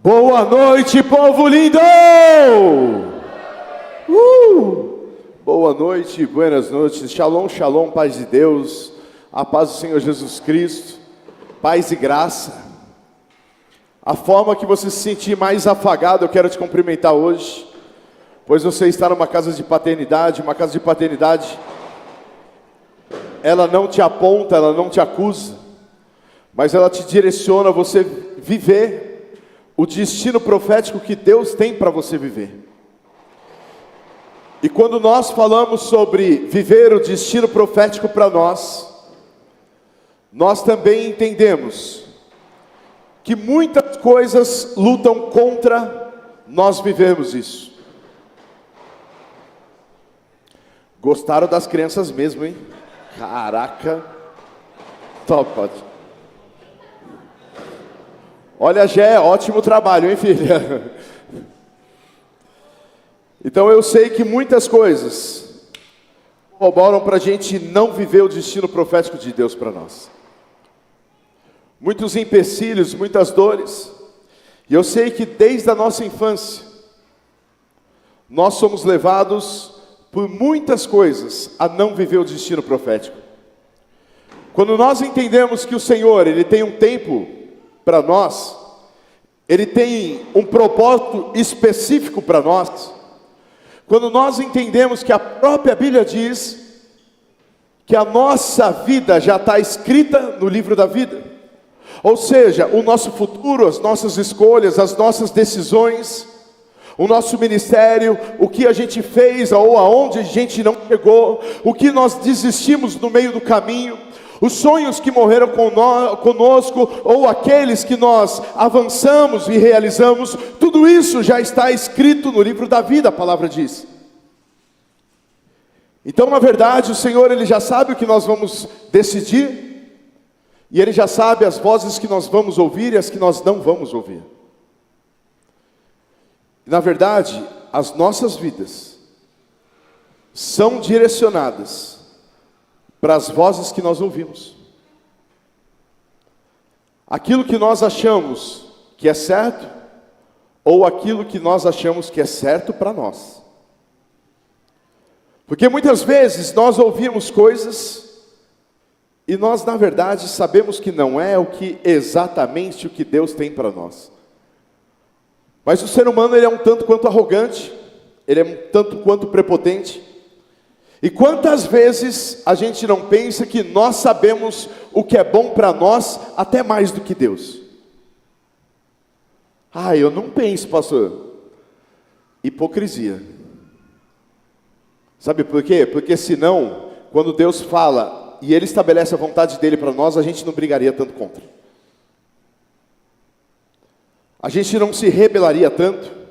Boa noite, povo lindo! Boa noite, buenas noites, shalom, shalom, paz de Deus, a paz do Senhor Jesus Cristo, paz e graça. A forma que você se sentir mais afagado, eu quero te cumprimentar hoje, pois você está numa casa de paternidade. Uma casa de paternidade, ela não te aponta, ela não te acusa, mas ela te direciona a você viver o destino profético que Deus tem para você viver. E quando nós falamos sobre viver o destino profético para nós também entendemos que muitas coisas lutam contra nós vivermos isso. Gostaram das crianças mesmo, hein? Caraca, top. Olha, Gé, ótimo trabalho, hein, filha? Então eu sei que muitas coisas corroboram para a gente não viver o destino profético de Deus para nós. Muitos empecilhos, muitas dores. E eu sei que desde a nossa infância, nós somos levados por muitas coisas a não viver o destino profético. Quando nós entendemos que o Senhor, Ele tem um tempo para nós, Ele tem um propósito específico para nós. Quando nós entendemos que a própria Bíblia diz que a nossa vida já está escrita no livro da vida, ou seja, o nosso futuro, as nossas escolhas, as nossas decisões, o nosso ministério, o que a gente fez ou aonde a gente não chegou, o que nós desistimos no meio do caminho, os sonhos que morreram conosco, ou aqueles que nós avançamos e realizamos, tudo isso já está escrito no livro da vida, a palavra diz. Então, na verdade, o Senhor, Ele já sabe o que nós vamos decidir, e Ele já sabe as vozes que nós vamos ouvir e as que nós não vamos ouvir. Na verdade, as nossas vidas são direcionadas para as vozes que nós ouvimos. Aquilo que nós achamos que é certo, ou aquilo que nós achamos que é certo para nós. Porque muitas vezes nós ouvimos coisas e nós, na verdade, sabemos que não é exatamente o que Deus tem para nós. Mas o ser humano, ele é um tanto quanto arrogante, ele é um tanto quanto prepotente. E quantas vezes a gente não pensa que nós sabemos o que é bom para nós, até mais do que Deus? Eu não penso, pastor. Hipocrisia. Sabe por quê? Porque senão, quando Deus fala e Ele estabelece a vontade dEle para nós, a gente não brigaria tanto contra. A gente não se rebelaria tanto.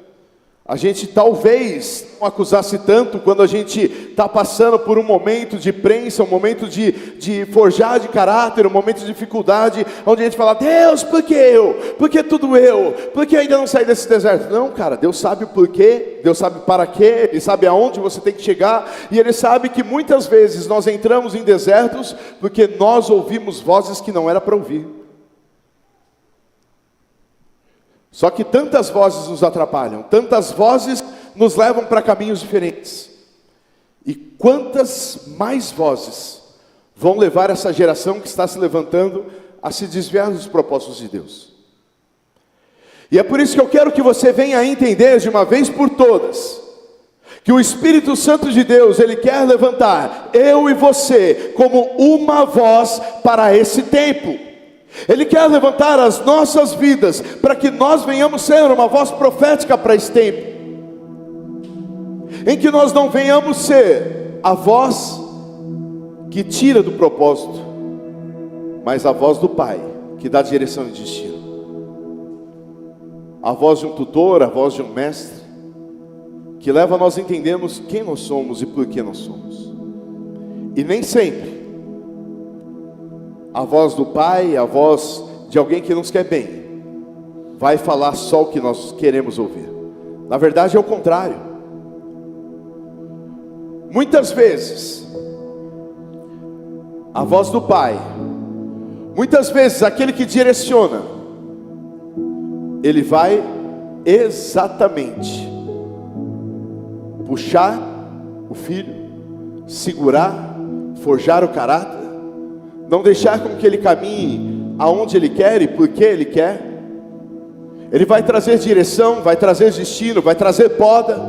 A gente talvez não acusasse tanto quando a gente está passando por um momento de prensa, um momento de forjar de caráter, um momento de dificuldade, onde a gente fala: Deus, por que eu? Por que tudo eu? Por que ainda não saí desse deserto? Não, cara, Deus sabe o porquê, Deus sabe para quê, Ele sabe aonde você tem que chegar, e Ele sabe que muitas vezes nós entramos em desertos porque nós ouvimos vozes que não era para ouvir. Só que tantas vozes nos atrapalham, tantas vozes nos levam para caminhos diferentes. E quantas mais vozes vão levar essa geração que está se levantando a se desviar dos propósitos de Deus? E é por isso que eu quero que você venha entender de uma vez por todas, que o Espírito Santo de Deus, Ele quer levantar eu e você como uma voz para esse tempo. Ele quer levantar as nossas vidas para que nós venhamos ser uma voz profética para esse tempo, em que nós não venhamos ser a voz que tira do propósito, mas a voz do Pai que dá direção e destino, a voz de um tutor, a voz de um mestre, que leva a nós entendermos quem nós somos e por que nós somos. E nem sempre a voz do Pai, a voz de alguém que nos quer bem, vai falar só o que nós queremos ouvir. Na verdade é o contrário. Muitas vezes a voz do Pai, muitas vezes aquele que direciona, ele vai exatamente puxar o filho, segurar, forjar o caráter, não deixar com que ele caminhe aonde ele quer e por que ele quer. Ele vai trazer direção, vai trazer destino, vai trazer poda.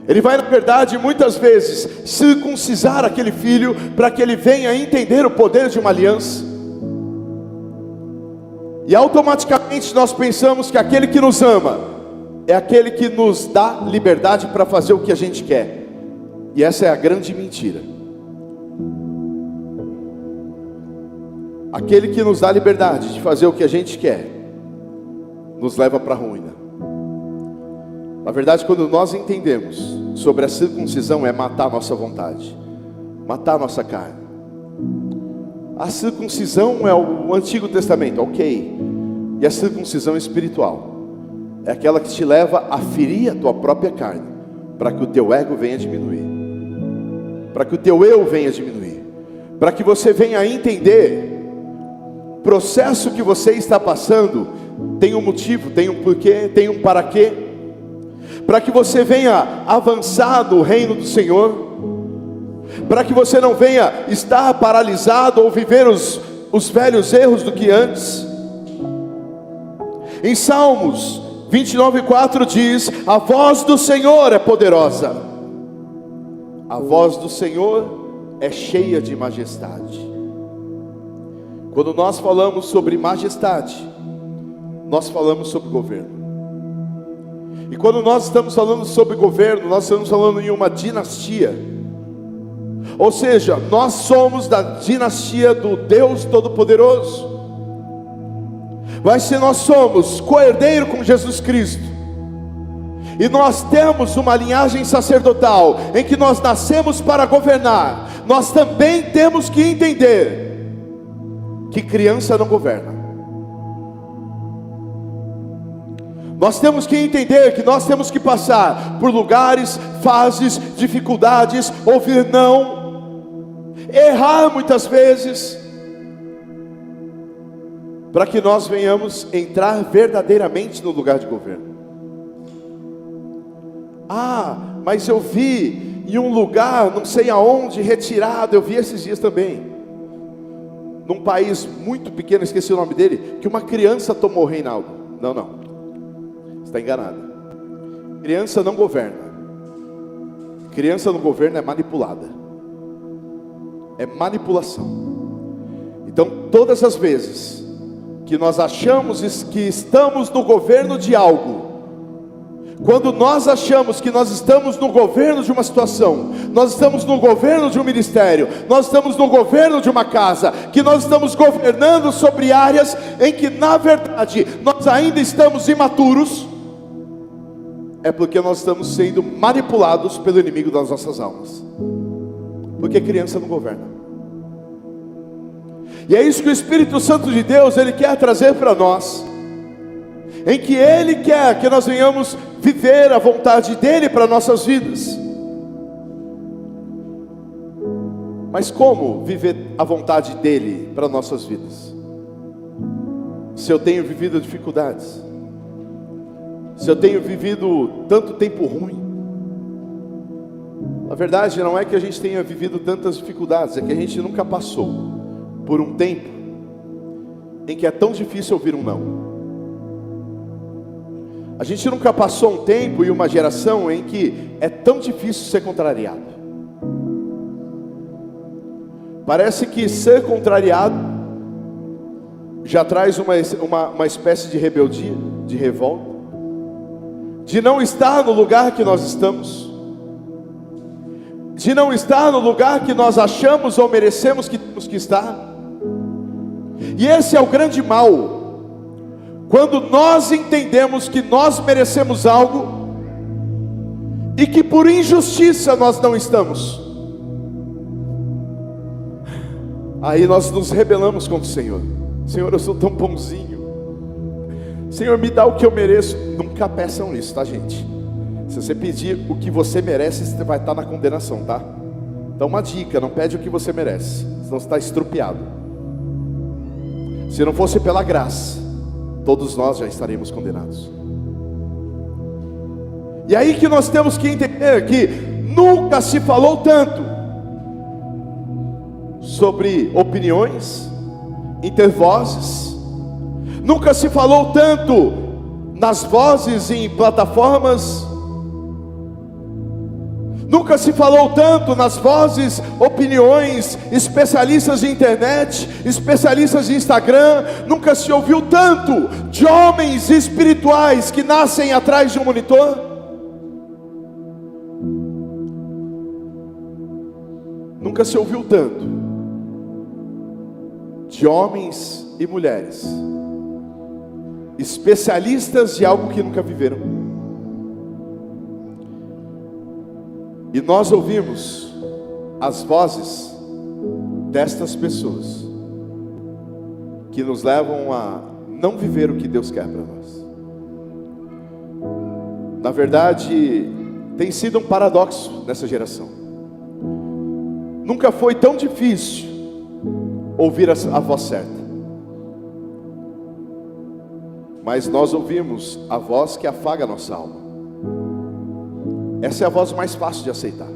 Ele vai, na verdade, muitas vezes circuncisar aquele filho para que ele venha entender o poder de uma aliança. E automaticamente nós pensamos que aquele que nos ama é aquele que nos dá liberdade para fazer o que a gente quer. E essa é a grande mentira. Aquele que nos dá liberdade de fazer o que a gente quer nos leva para a ruína. Na verdade, quando nós entendemos sobre a circuncisão, é matar a nossa vontade, matar a nossa carne. A circuncisão é o Antigo Testamento, ok. E a circuncisão espiritual é aquela que te leva a ferir a tua própria carne, para que o teu ego venha diminuir, para que o teu eu venha diminuir, para que você venha entender o processo que você está passando tem um motivo, tem um porquê, tem um para quê, para que você venha avançar no reino do Senhor, para que você não venha estar paralisado ou viver os velhos erros do que antes. Em Salmos 29:4 diz: a voz do Senhor é poderosa, a voz do Senhor é cheia de majestade. Quando nós falamos sobre majestade, nós falamos sobre governo. E quando nós estamos falando sobre governo, nós estamos falando em uma dinastia. Ou seja, nós somos da dinastia do Deus Todo-Poderoso. Mas se nós somos co-herdeiro com Jesus Cristo, e nós temos uma linhagem sacerdotal, em que nós nascemos para governar, nós também temos que entender que criança não governa. Nós temos que entender que nós temos que passar por lugares, fases, dificuldades, ouvir não, errar muitas vezes, para que nós venhamos entrar verdadeiramente no lugar de governo. Ah, mas eu vi em um lugar, não sei aonde, retirado, eu vi esses dias também, num país muito pequeno, esqueci o nome dele, que uma criança tomou o reinado. Não, está enganado. Criança não governa. Criança não governa, é manipulada. É manipulação. Então, todas as vezes que nós achamos que estamos no governo de algo, quando nós achamos que nós estamos no governo de uma situação, nós estamos no governo de um ministério, nós estamos no governo de uma casa, que nós estamos governando sobre áreas em que na verdade nós ainda estamos imaturos, é porque nós estamos sendo manipulados pelo inimigo das nossas almas. Porque criança não governa. E é isso que o Espírito Santo de Deus, Ele quer trazer para nós, em que Ele quer que nós venhamos viver a vontade dEle para nossas vidas. Mas como viver a vontade dEle para nossas vidas? Se eu tenho vivido dificuldades, se eu tenho vivido tanto tempo ruim, na verdade não é que a gente tenha vivido tantas dificuldades, é que a gente nunca passou por um tempo em que é tão difícil ouvir um não. A gente nunca passou um tempo e uma geração em que é tão difícil ser contrariado. Parece que ser contrariado já traz uma espécie de rebeldia, de revolta, de não estar no lugar que nós estamos, de não estar no lugar que nós achamos ou merecemos que temos que estar. E esse é o grande mal. Quando nós entendemos que nós merecemos algo e que por injustiça nós não estamos, aí nós nos rebelamos contra o Senhor. Senhor, eu sou tão bonzinho, Senhor, me dá o que eu mereço. Nunca peçam isso, tá, gente? Se você pedir o que você merece, você vai estar na condenação, tá? Então uma dica, não pede o que você merece, senão você está estrupiado. Se não fosse pela graça, todos nós já estaremos condenados. E aí que nós temos que entender que nunca se falou tanto sobre opiniões, intervozes, nunca se falou tanto nas vozes em plataformas, nunca se falou tanto nas vozes, opiniões, especialistas de internet, especialistas de Instagram, nunca se ouviu tanto de homens espirituais que nascem atrás de um monitor. Nunca se ouviu tanto de homens e mulheres especialistas de algo que nunca viveram. E nós ouvimos as vozes destas pessoas que nos levam a não viver o que Deus quer para nós. Na verdade, tem sido um paradoxo nessa geração. Nunca foi tão difícil ouvir a voz certa, mas nós ouvimos a voz que afaga a nossa alma. Essa é a voz mais fácil de aceitar.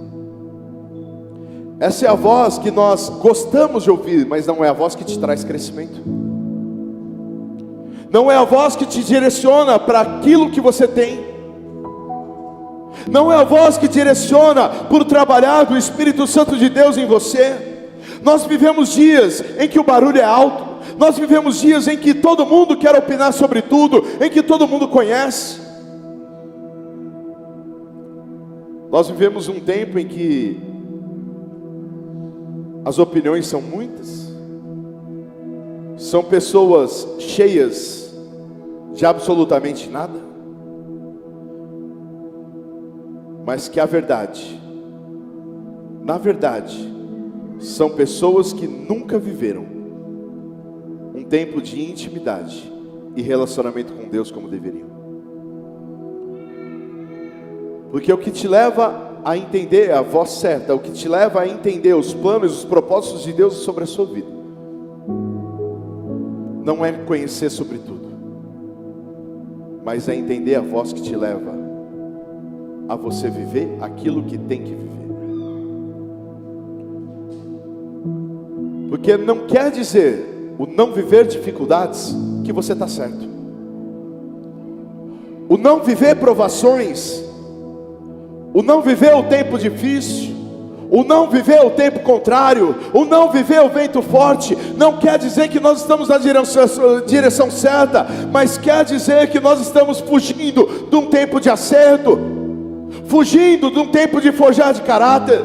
Essa é a voz que nós gostamos de ouvir, mas não é a voz que te traz crescimento. Não é a voz que te direciona para aquilo que você tem. Não é a voz que direciona por trabalhar do Espírito Santo de Deus em você. Nós vivemos dias em que o barulho é alto. Nós vivemos dias em que todo mundo quer opinar sobre tudo, em que todo mundo conhece. Nós vivemos um tempo em que as opiniões são muitas, são pessoas cheias de absolutamente nada, mas que na verdade, são pessoas que nunca viveram um tempo de intimidade e relacionamento com Deus como deveriam. Porque o que te leva a entender a voz certa, o que te leva a entender os planos, os propósitos de Deus sobre a sua vida, não é conhecer sobre tudo, mas é entender a voz que te leva a você viver aquilo que tem que viver. Porque não quer dizer o não viver dificuldades que você está certo. O não viver provações, o não viver o tempo difícil, o não viver o tempo contrário, o não viver o vento forte, não quer dizer que nós estamos na direção certa, mas quer dizer que nós estamos fugindo de um tempo de acerto, fugindo de um tempo de forjar de caráter.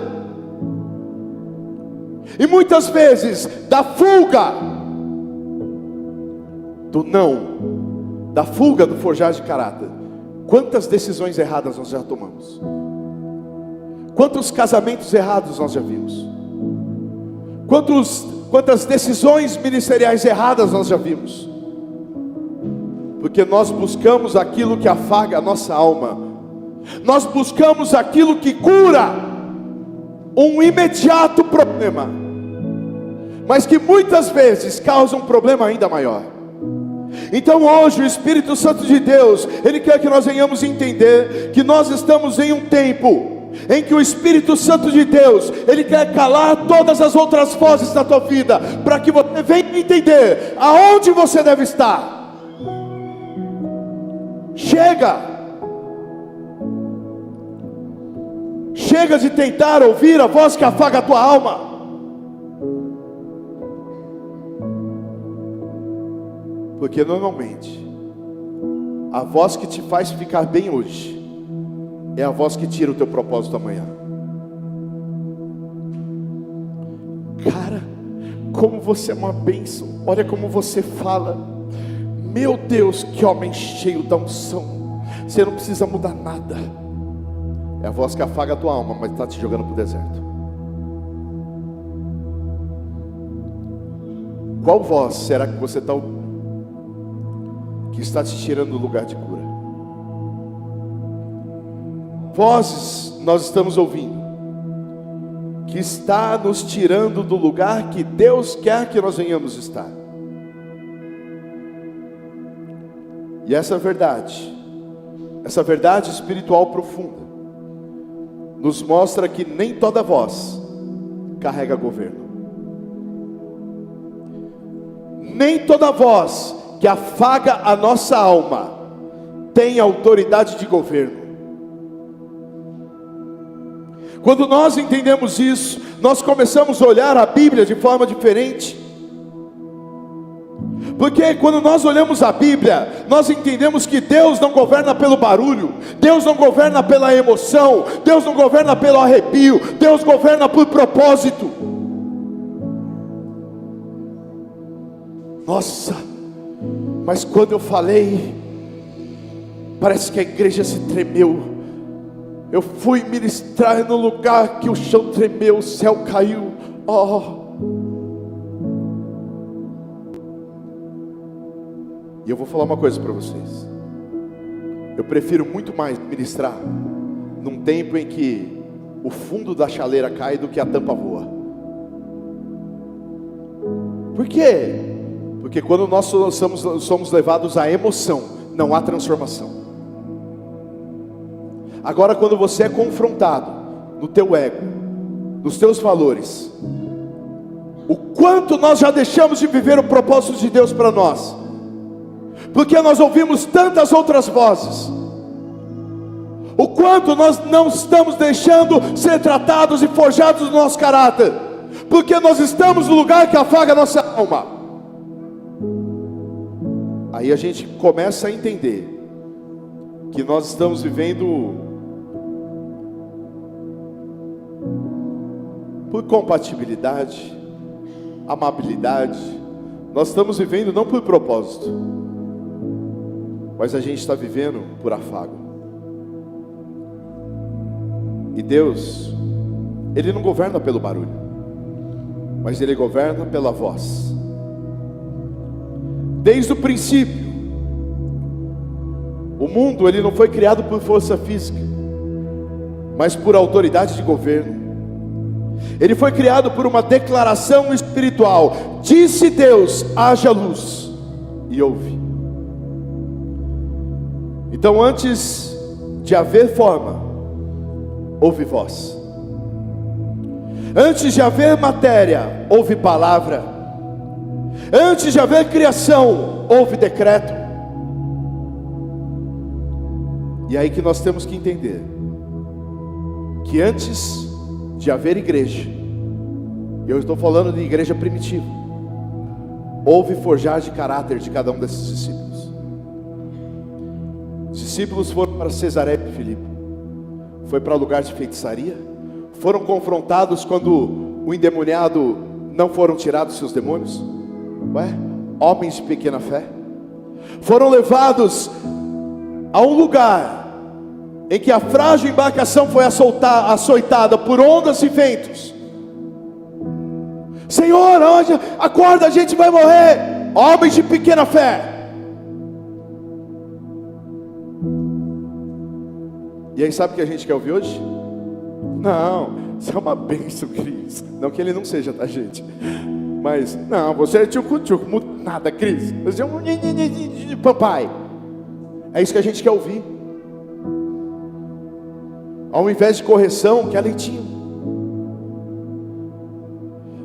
E muitas vezes, da fuga do não, da fuga do forjar de caráter, quantas decisões erradas nós já tomamos? Quantos casamentos errados nós já vimos? Quantas decisões ministeriais erradas nós já vimos? Porque nós buscamos aquilo que afaga a nossa alma, nós buscamos aquilo que cura um imediato problema, mas que muitas vezes causa um problema ainda maior. Então hoje o Espírito Santo de Deus, Ele quer que nós venhamos entender que nós estamos em um tempo em que o Espírito Santo de Deus, Ele quer calar todas as outras vozes da tua vida, para que você venha entender aonde você deve estar. Chega de tentar ouvir a voz que afaga a tua alma. Porque normalmente a voz que te faz ficar bem hoje é a voz que tira o teu propósito amanhã. Cara, como você é uma bênção. Olha como você fala. Meu Deus, que homem cheio da unção. Você não precisa mudar nada. É a voz que afaga a tua alma, mas está te jogando para o deserto. Qual voz será que você está ouvindo, que está te tirando do lugar de cura? Vozes nós estamos ouvindo que está nos tirando do lugar que Deus quer que nós venhamos estar. E essa verdade espiritual profunda, nos mostra que nem toda voz carrega governo. Nem toda voz que afaga a nossa alma tem autoridade de governo. Quando nós entendemos isso, nós começamos a olhar a Bíblia de forma diferente. Porque quando nós olhamos a Bíblia, nós entendemos que Deus não governa pelo barulho, Deus não governa pela emoção, Deus não governa pelo arrepio, Deus governa por propósito. Nossa, mas quando eu falei, parece que a igreja se tremeu. Eu fui ministrar no lugar que o chão tremeu, o céu caiu. E eu vou falar uma coisa para vocês. Eu prefiro muito mais ministrar num tempo em que o fundo da chaleira cai do que a tampa voa. Por quê? Porque quando nós somos levados à emoção, não há transformação. Agora, quando você é confrontado no teu ego, nos teus valores, o quanto nós já deixamos de viver o propósito de Deus para nós, porque nós ouvimos tantas outras vozes, o quanto nós não estamos deixando ser tratados e forjados no nosso caráter, porque nós estamos no lugar que afaga a nossa alma. Aí a gente começa a entender que nós estamos vivendo por compatibilidade, amabilidade. Nós estamos vivendo não por propósito, mas a gente está vivendo por afago. E Deus, Ele não governa pelo barulho, mas Ele governa pela voz. Desde o princípio, o mundo ele não foi criado por força física, mas por autoridade de governo. Ele foi criado por uma declaração espiritual. Disse Deus: haja luz, e houve. Então, antes de haver forma, houve voz. Antes de haver matéria, houve palavra. Antes de haver criação, houve decreto. E aí que nós temos que entender que antes de haver igreja, eu estou falando de igreja primitiva, houve forjar de caráter de cada um desses discípulos. Os discípulos foram para Cesareia de Filipe, foi para lugar de feitiçaria, foram confrontados quando o endemoniado não foram tirados seus demônios. Homens de pequena fé, foram levados a um lugar em que a frágil embarcação foi açoitada por ondas e ventos. Senhor, acorda, a gente vai morrer. Homens de pequena fé. E aí, sabe o que a gente quer ouvir hoje? Não, isso é uma bênção, Cris. Não que ele não seja, tá, gente? Mas, não, você é tchucu-tchucu, nada, Cris. Você é um papai. É isso que a gente quer ouvir. Ao invés de correção, quer leitinho.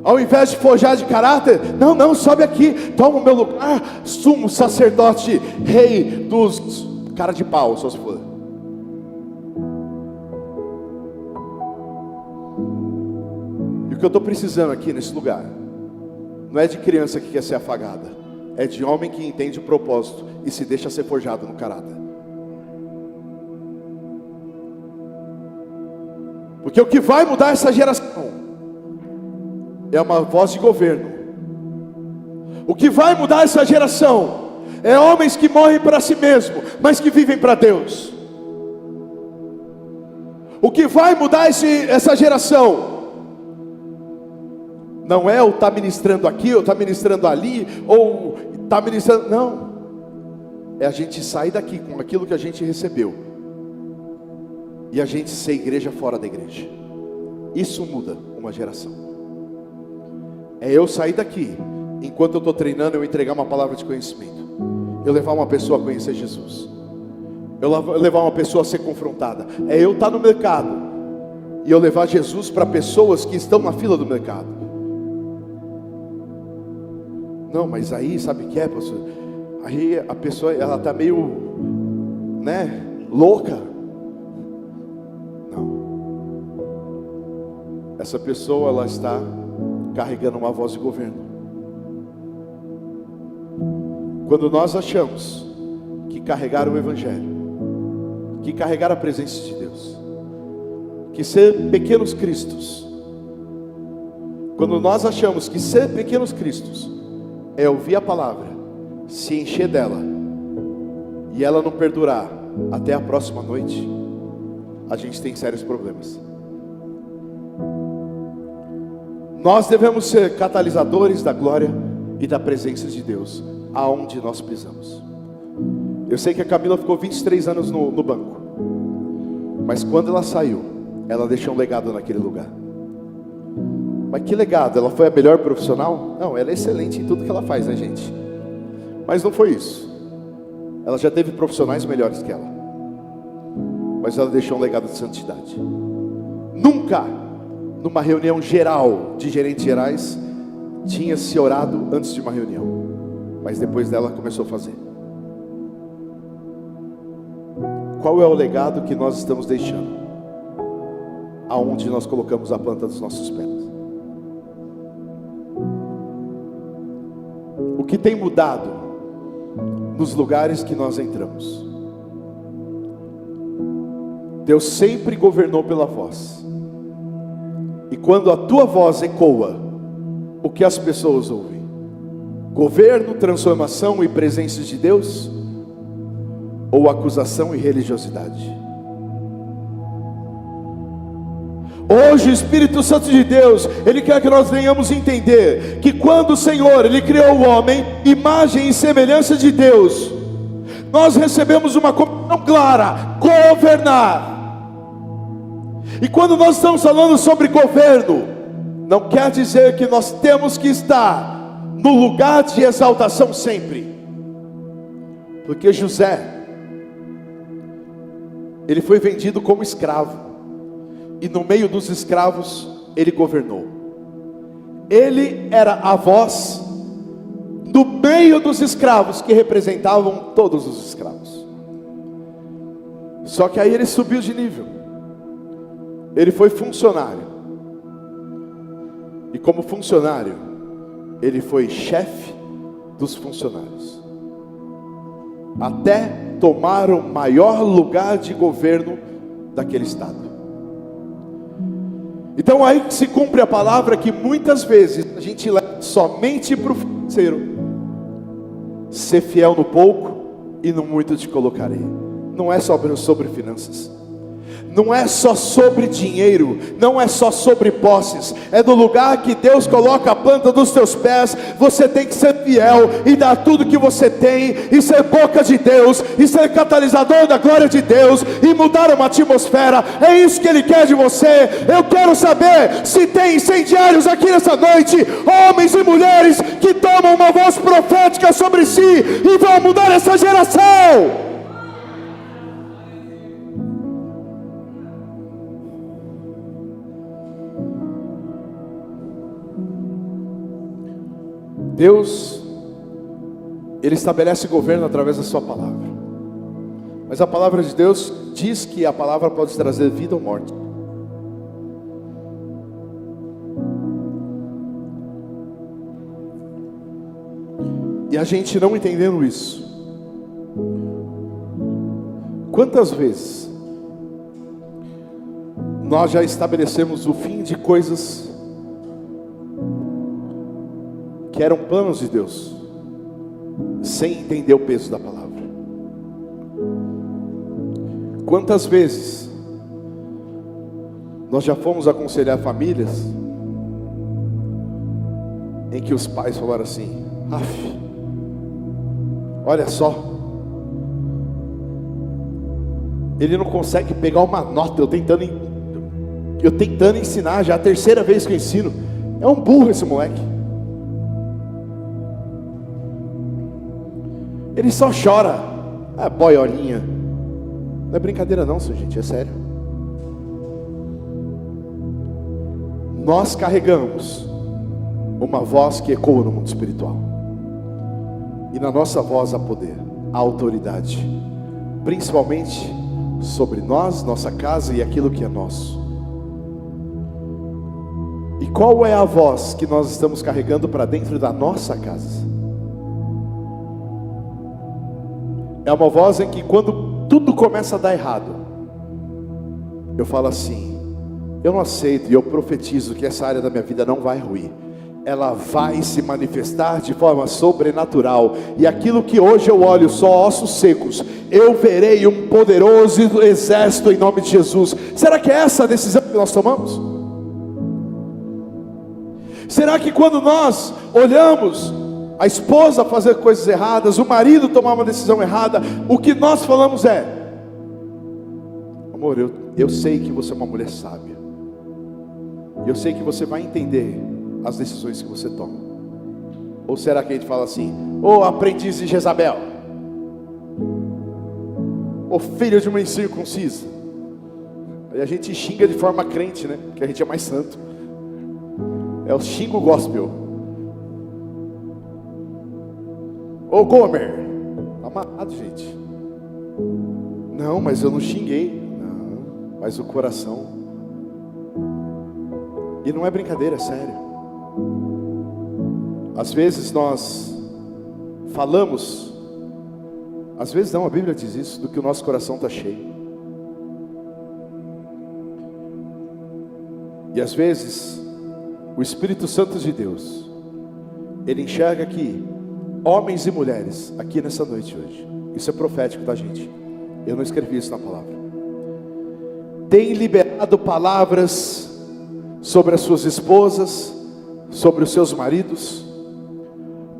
Ao invés de forjar de caráter, não, sobe aqui, toma o meu lugar, sumo sacerdote, rei dos cara de pau, só se for. E o que eu estou precisando aqui nesse lugar não é de criança que quer ser afagada, é de homem que entende o propósito e se deixa ser forjado no caráter. Porque o que vai mudar essa geração é uma voz de governo. O que vai mudar essa geração é homens que morrem para si mesmo, mas que vivem para Deus. O que vai mudar essa geração não é o estar ministrando aqui, ou estar ministrando ali, ou estar ministrando, não. É a gente sair daqui com aquilo que a gente recebeu, e a gente ser igreja fora da igreja. Isso muda uma geração. É eu sair daqui, enquanto eu estou treinando, eu entregar uma palavra de conhecimento. eu levar uma pessoa a conhecer Jesus. Eu levar uma pessoa a ser confrontada. É eu estar no mercado e eu levar Jesus para pessoas que estão na fila do mercado. Não, mas aí sabe o que é, pastor? Aí a pessoa, ela está meio, louca. Não. Essa pessoa, ela está carregando uma voz de governo. Quando nós achamos que carregar o Evangelho, que carregar a presença de Deus, que ser pequenos cristos, quando nós achamos que ser pequenos cristos é ouvir a palavra, se encher dela, e ela não perdurar até a próxima noite, a gente tem sérios problemas. Nós devemos ser catalisadores da glória e da presença de Deus, aonde nós pisamos. Eu sei que a Camila ficou 23 anos no banco, mas quando ela saiu, ela deixou um legado naquele lugar. Mas que legado? Ela foi a melhor profissional? Não, ela é excelente em tudo que ela faz, né, gente? Mas não foi isso. Ela já teve profissionais melhores que ela, mas ela deixou um legado de santidade. Nunca, numa reunião geral de gerentes gerais, tinha se orado antes de uma reunião, mas depois dela começou a fazer. Qual é o legado que nós estamos deixando? Aonde nós colocamos a planta dos nossos pés? O que tem mudado nos lugares que nós entramos? Deus sempre governou pela voz. E quando a tua voz ecoa, o que as pessoas ouvem? Governo, transformação e presença de Deus? Ou acusação e religiosidade? Hoje o Espírito Santo de Deus, Ele quer que nós venhamos entender que quando o Senhor, Ele criou o homem, imagem e semelhança de Deus, nós recebemos uma comissão clara: governar. E quando nós estamos falando sobre governo, não quer dizer que nós temos que estar no lugar de exaltação sempre. Porque José, ele foi vendido como escravo, e no meio dos escravos, ele governou. Ele era a voz no meio dos escravos, que representavam todos os escravos. Só que aí ele subiu de nível. Ele foi funcionário. E como funcionário, ele foi chefe dos funcionários, até tomar o maior lugar de governo daquele estado. Então aí se cumpre a palavra que muitas vezes a gente leva somente para o financeiro: ser fiel no pouco e no muito te colocarei. Não é sobre finanças, não é só sobre dinheiro, não é só sobre posses, é no lugar que Deus coloca a planta dos teus pés. Você tem que ser fiel e dar tudo que você tem, e ser boca de Deus, e ser catalisador da glória de Deus, e mudar uma atmosfera. É isso que Ele quer de você. Eu quero saber se tem incendiários aqui nessa noite, homens e mulheres que tomam uma voz profética sobre si e vão mudar essa geração. Deus, Ele estabelece governo através da sua palavra. Mas a palavra de Deus diz que a palavra pode trazer vida ou morte. E a gente não entendendo isso, quantas vezes nós já estabelecemos o fim de coisas que eram planos de Deus, sem entender o peso da palavra? Quantas vezes nós já fomos aconselhar famílias em que os pais falaram assim: olha só, ele não consegue pegar uma nota, eu tentando ensinar, já é a terceira vez que eu ensino, é um burro esse moleque. Ele só chora. Ah, boiolinha. Não é brincadeira não, gente, é sério. Nós carregamos uma voz que ecoa no mundo espiritual. E na nossa voz há poder, há autoridade, principalmente sobre nós, nossa casa e aquilo que é nosso. E qual é a voz que nós estamos carregando para dentro da nossa casa? É uma voz em que quando tudo começa a dar errado, eu falo assim: eu não aceito e eu profetizo que essa área da minha vida não vai ruir. Ela vai se manifestar de forma sobrenatural. E aquilo que hoje eu olho só ossos secos, eu verei um poderoso exército em nome de Jesus. Será que é essa a decisão que nós tomamos? Será que quando nós olhamos a esposa fazer coisas erradas, o marido tomar uma decisão errada, o que nós falamos é: amor, eu sei que você é uma mulher sábia, eu sei que você vai entender as decisões que você toma? Ou será que a gente fala assim: ô aprendiz de Jezabel, ô filho de uma incircuncisa? Aí a gente xinga de forma crente, né? Porque a gente é mais santo. É o xingo gospel. Ô Gomer, amarrado, gente. Não, mas eu não xinguei. Não, mas o coração. E não é brincadeira, é sério. Às vezes nós falamos, às vezes não, a Bíblia diz isso, do que o nosso coração está cheio. E às vezes o Espírito Santo de Deus, ele enxerga que homens e mulheres aqui nessa noite hoje, isso é profético, tá, gente? Eu não escrevi isso na palavra. Tem liberado palavras sobre as suas esposas, sobre os seus maridos,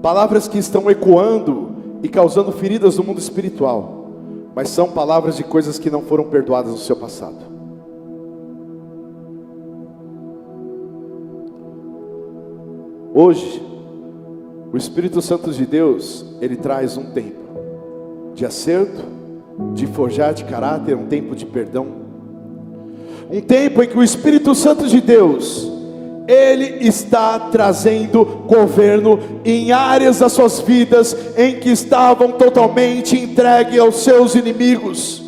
palavras que estão ecoando e causando feridas no mundo espiritual, mas são palavras de coisas que não foram perdoadas no seu passado. Hoje, o Espírito Santo de Deus, ele traz um tempo de acerto, de forjar de caráter, um tempo de perdão, um tempo em que o Espírito Santo de Deus, ele está trazendo governo em áreas das suas vidas em que estavam totalmente entregues aos seus inimigos.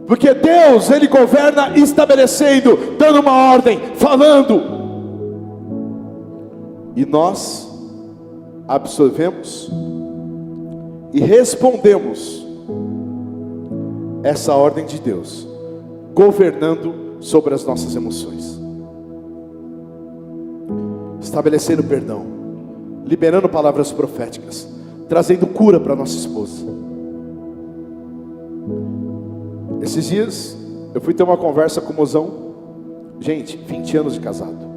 Porque Deus, ele governa estabelecendo, dando uma ordem, falando. E nós absorvemos e respondemos essa ordem de Deus, governando sobre as nossas emoções, estabelecendo perdão, liberando palavras proféticas, trazendo cura para nossa esposa. Esses dias eu fui ter uma conversa com o mozão. Gente, 20 anos de casado.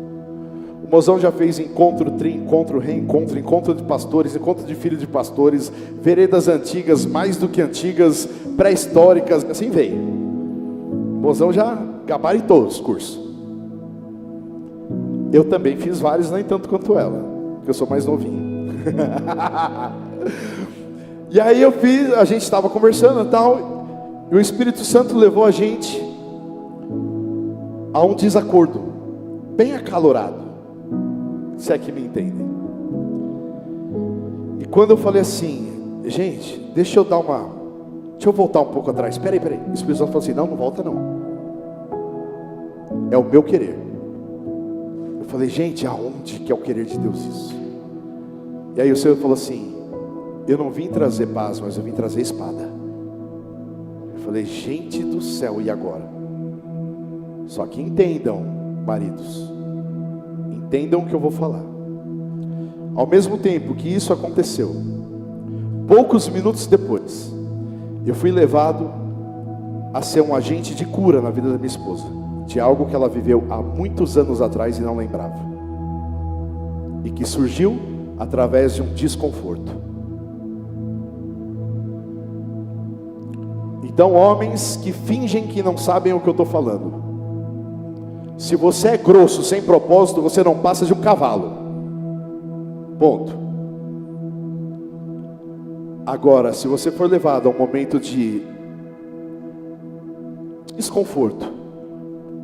O mozão já fez encontro, tri-encontro, reencontro, encontro de pastores, encontro de filhos de pastores, veredas antigas, mais do que antigas, pré-históricas, assim veio. O mozão já gabaritou os cursos. Eu também fiz vários, nem tanto quanto ela, porque eu sou mais novinho. E aí a gente estava conversando e tal, e o Espírito Santo levou a gente a um desacordo, bem acalorado, se é que me entendem. E quando eu falei assim: gente, deixa eu voltar um pouco atrás, peraí, o Espírito Santo falou assim: não volta não, é o meu querer. Eu falei: gente, aonde que é o querer de Deus isso? E aí o Senhor falou assim: eu não vim trazer paz, mas eu vim trazer espada. Eu falei: gente do céu, e agora? Só que entendam, maridos, entendam o que eu vou falar. Ao mesmo tempo que isso aconteceu, poucos minutos depois, eu fui levado a ser um agente de cura na vida da minha esposa, de algo que ela viveu há muitos anos atrás e não lembrava, e que surgiu através de um desconforto. Então, homens que fingem que não sabem o que eu estou falando, se você é grosso, sem propósito, você não passa de um cavalo. Ponto. Agora, se você for levado a um momento de desconforto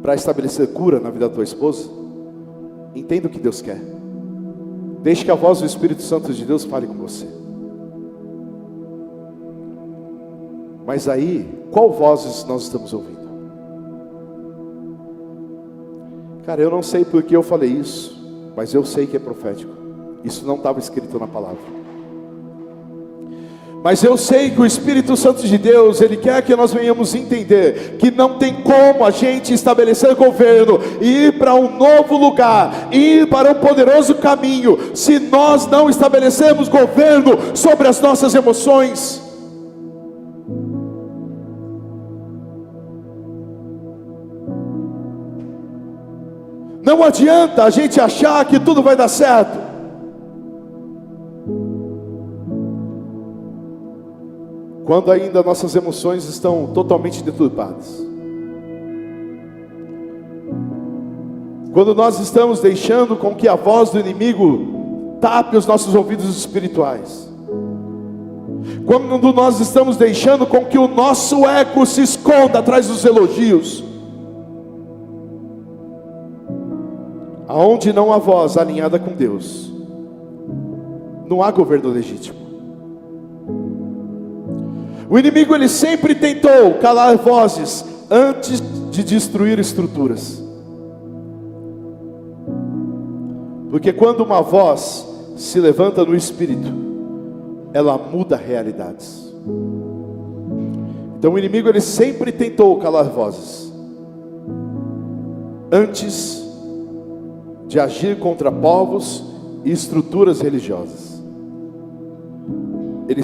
para estabelecer cura na vida da tua esposa, entenda o que Deus quer. Deixe que a voz do Espírito Santo de Deus fale com você. Mas aí, qual vozes nós estamos ouvindo? Cara, eu não sei por que eu falei isso, mas eu sei que é profético. Isso não estava escrito na palavra. Mas eu sei que o Espírito Santo de Deus, Ele quer que nós venhamos entender que não tem como a gente estabelecer governo, ir para um novo lugar, ir para um poderoso caminho, se nós não estabelecermos governo sobre as nossas emoções. Não adianta a gente achar que tudo vai dar certo. Quando ainda nossas emoções estão totalmente deturpadas. Quando nós estamos deixando com que a voz do inimigo tape os nossos ouvidos espirituais. Quando nós estamos deixando com que o nosso eco se esconda atrás dos elogios. Aonde não há voz alinhada com Deus, não há governo legítimo. O inimigo, ele sempre tentou calar vozes antes de destruir estruturas. Porque quando uma voz se levanta no espírito, ela muda realidades. Então o inimigo, ele sempre tentou calar vozes antes de agir contra povos e estruturas religiosas. Ele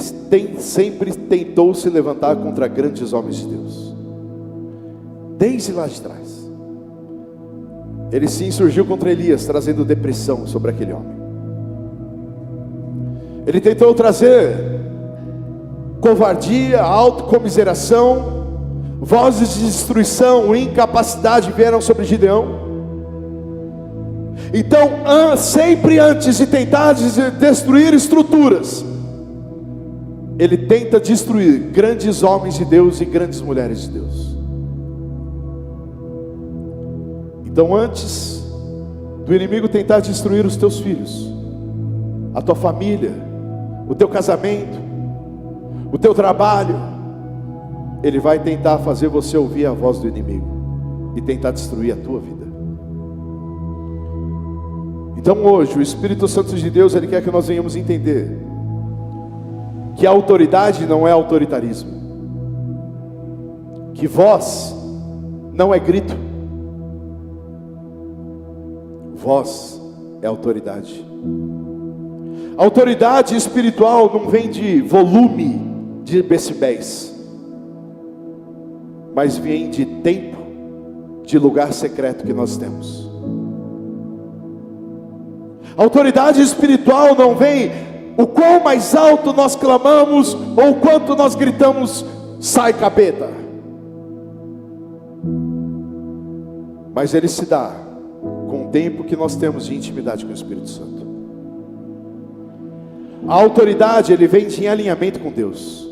sempre tentou se levantar contra grandes homens de Deus, desde lá de trás. Ele se insurgiu contra Elias, trazendo depressão sobre aquele homem. Ele tentou trazer covardia, autocomiseração, vozes de destruição, incapacidade vieram sobre Gideão. Então, sempre antes de tentar destruir estruturas, ele tenta destruir grandes homens de Deus e grandes mulheres de Deus. Então, antes do inimigo tentar destruir os teus filhos, a tua família, o teu casamento, o teu trabalho, ele vai tentar fazer você ouvir a voz do inimigo e tentar destruir a tua vida. Então hoje, o Espírito Santo de Deus, Ele quer que nós venhamos entender que a autoridade não é autoritarismo, que voz não é grito, voz é autoridade. Autoridade espiritual não vem de volume de decibéis, mas vem de tempo, de lugar secreto que nós temos. Autoridade espiritual não vem o quão mais alto nós clamamos, ou o quanto nós gritamos, sai capeta. Mas ele se dá com o tempo que nós temos de intimidade com o Espírito Santo. A autoridade, ele vem de alinhamento com Deus.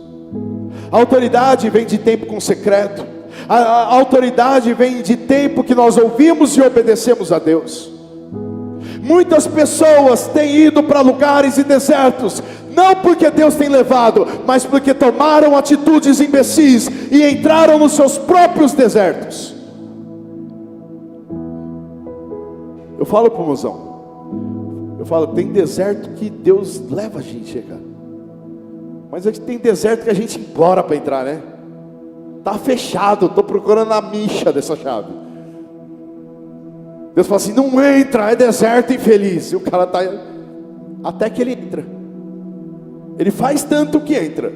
A autoridade vem de tempo com secreto. A autoridade vem de tempo que nós ouvimos e obedecemos a Deus. Muitas pessoas têm ido para lugares e desertos, não porque Deus tem levado, mas porque tomaram atitudes imbecis e entraram nos seus próprios desertos. Eu falo para o mozão, eu falo, tem deserto que Deus leva a gente, cara. Mas tem deserto que a gente implora para entrar, né? Está fechado, estou procurando a micha dessa chave. Deus fala assim, não entra, é deserto infeliz. E o cara está, até que ele entra. Ele faz tanto que entra.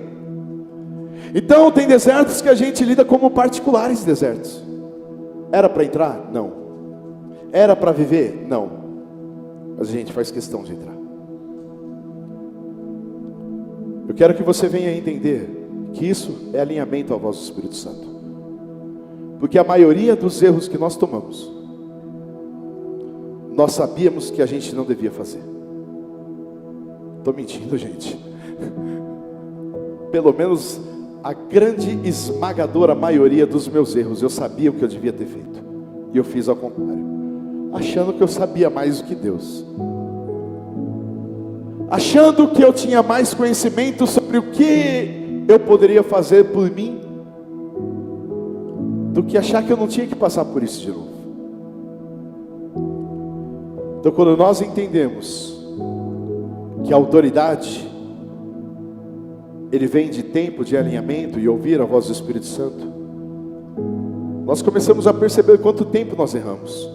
Então tem desertos que a gente lida como particulares desertos. Era para entrar? Não. Era para viver? Não. Mas a gente faz questão de entrar. Eu quero que você venha entender que isso é alinhamento à voz do Espírito Santo. Porque a maioria dos erros que nós tomamos, nós sabíamos que a gente não devia fazer. Estou mentindo, gente. pelo menos a grande esmagadora maioria dos meus erros, eu sabia o que eu devia ter feito, e eu fiz ao contrário, achando que eu sabia mais do que Deus, achando que eu tinha mais conhecimento sobre o que eu poderia fazer por mim, do que achar que eu não tinha que passar por isso de novo. Então, quando nós entendemos que a autoridade, ele vem de tempo de alinhamento e ouvir a voz do Espírito Santo, nós começamos a perceber quanto tempo nós erramos.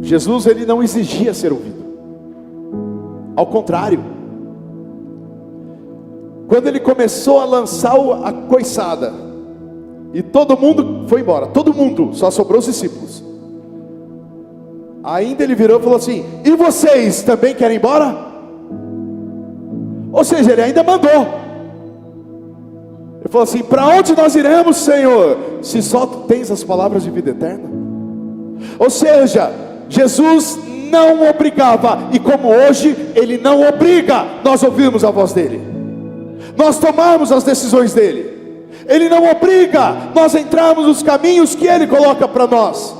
Jesus, ele não exigia ser ouvido, ao contrário, quando ele começou a lançar a coiçada, e todo mundo foi embora, todo mundo, só sobrou os discípulos, ainda ele virou e falou assim: e vocês também querem ir embora? Ou seja, ele ainda mandou. Ele falou assim: para onde nós iremos, Senhor, se só tu tens as palavras de vida eterna? Ou seja, Jesus não obrigava, e como hoje ele não obriga nós ouvirmos a voz dele, nós tomarmos as decisões dele. Ele não obriga nós entrarmos nos caminhos que ele coloca para nós.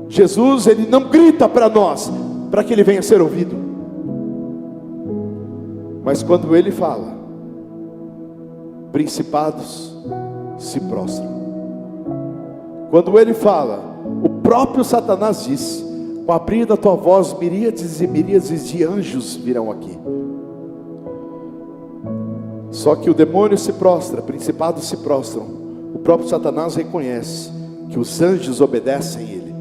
Jesus, ele não grita para nós para que ele venha ser ouvido, mas quando ele fala, principados se prostram. Quando ele fala, o próprio Satanás disse: com o abrir da tua voz, miríades e miríades de anjos virão aqui. Só que o demônio se prostra, principados se prostram, o próprio Satanás reconhece que os anjos obedecem a ele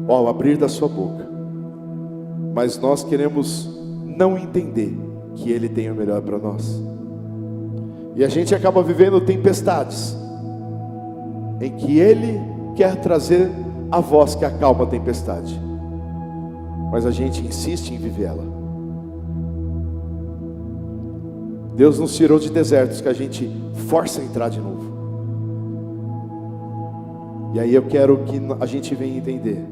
ao abrir da sua boca, mas nós queremos não entender que ele tem o melhor para nós, e a gente acaba vivendo tempestades, em que ele quer trazer a voz que acalma a tempestade, mas a gente insiste em viver ela. Deus nos tirou de desertos que a gente força a entrar de novo. E aí eu quero que a gente venha entender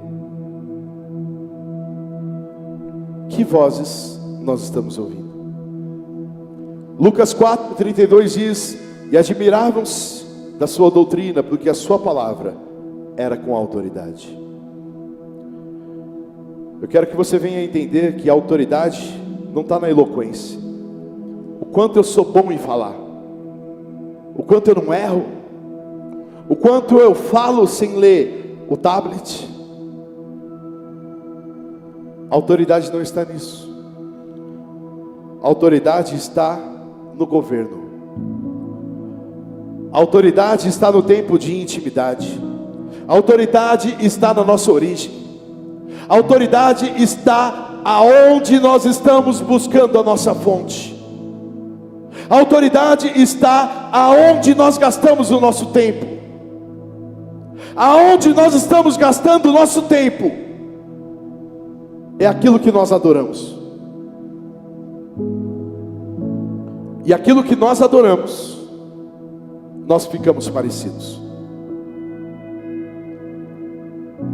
que vozes nós estamos ouvindo. Lucas 4:32 diz: e admiravam-se da sua doutrina, porque a sua palavra era com autoridade. Eu quero que você venha entender que a autoridade não está na eloquência, o quanto eu sou bom em falar, o quanto eu não erro, o quanto eu falo sem ler o tablet. A autoridade não está nisso. A autoridade está no governo. A autoridade está no tempo de intimidade. A autoridade está na nossa origem. A autoridade está aonde nós estamos buscando a nossa fonte. A autoridade está aonde nós gastamos o nosso tempo. Aonde nós estamos gastando o nosso tempo é aquilo que nós adoramos. E aquilo que nós adoramos, nós ficamos parecidos.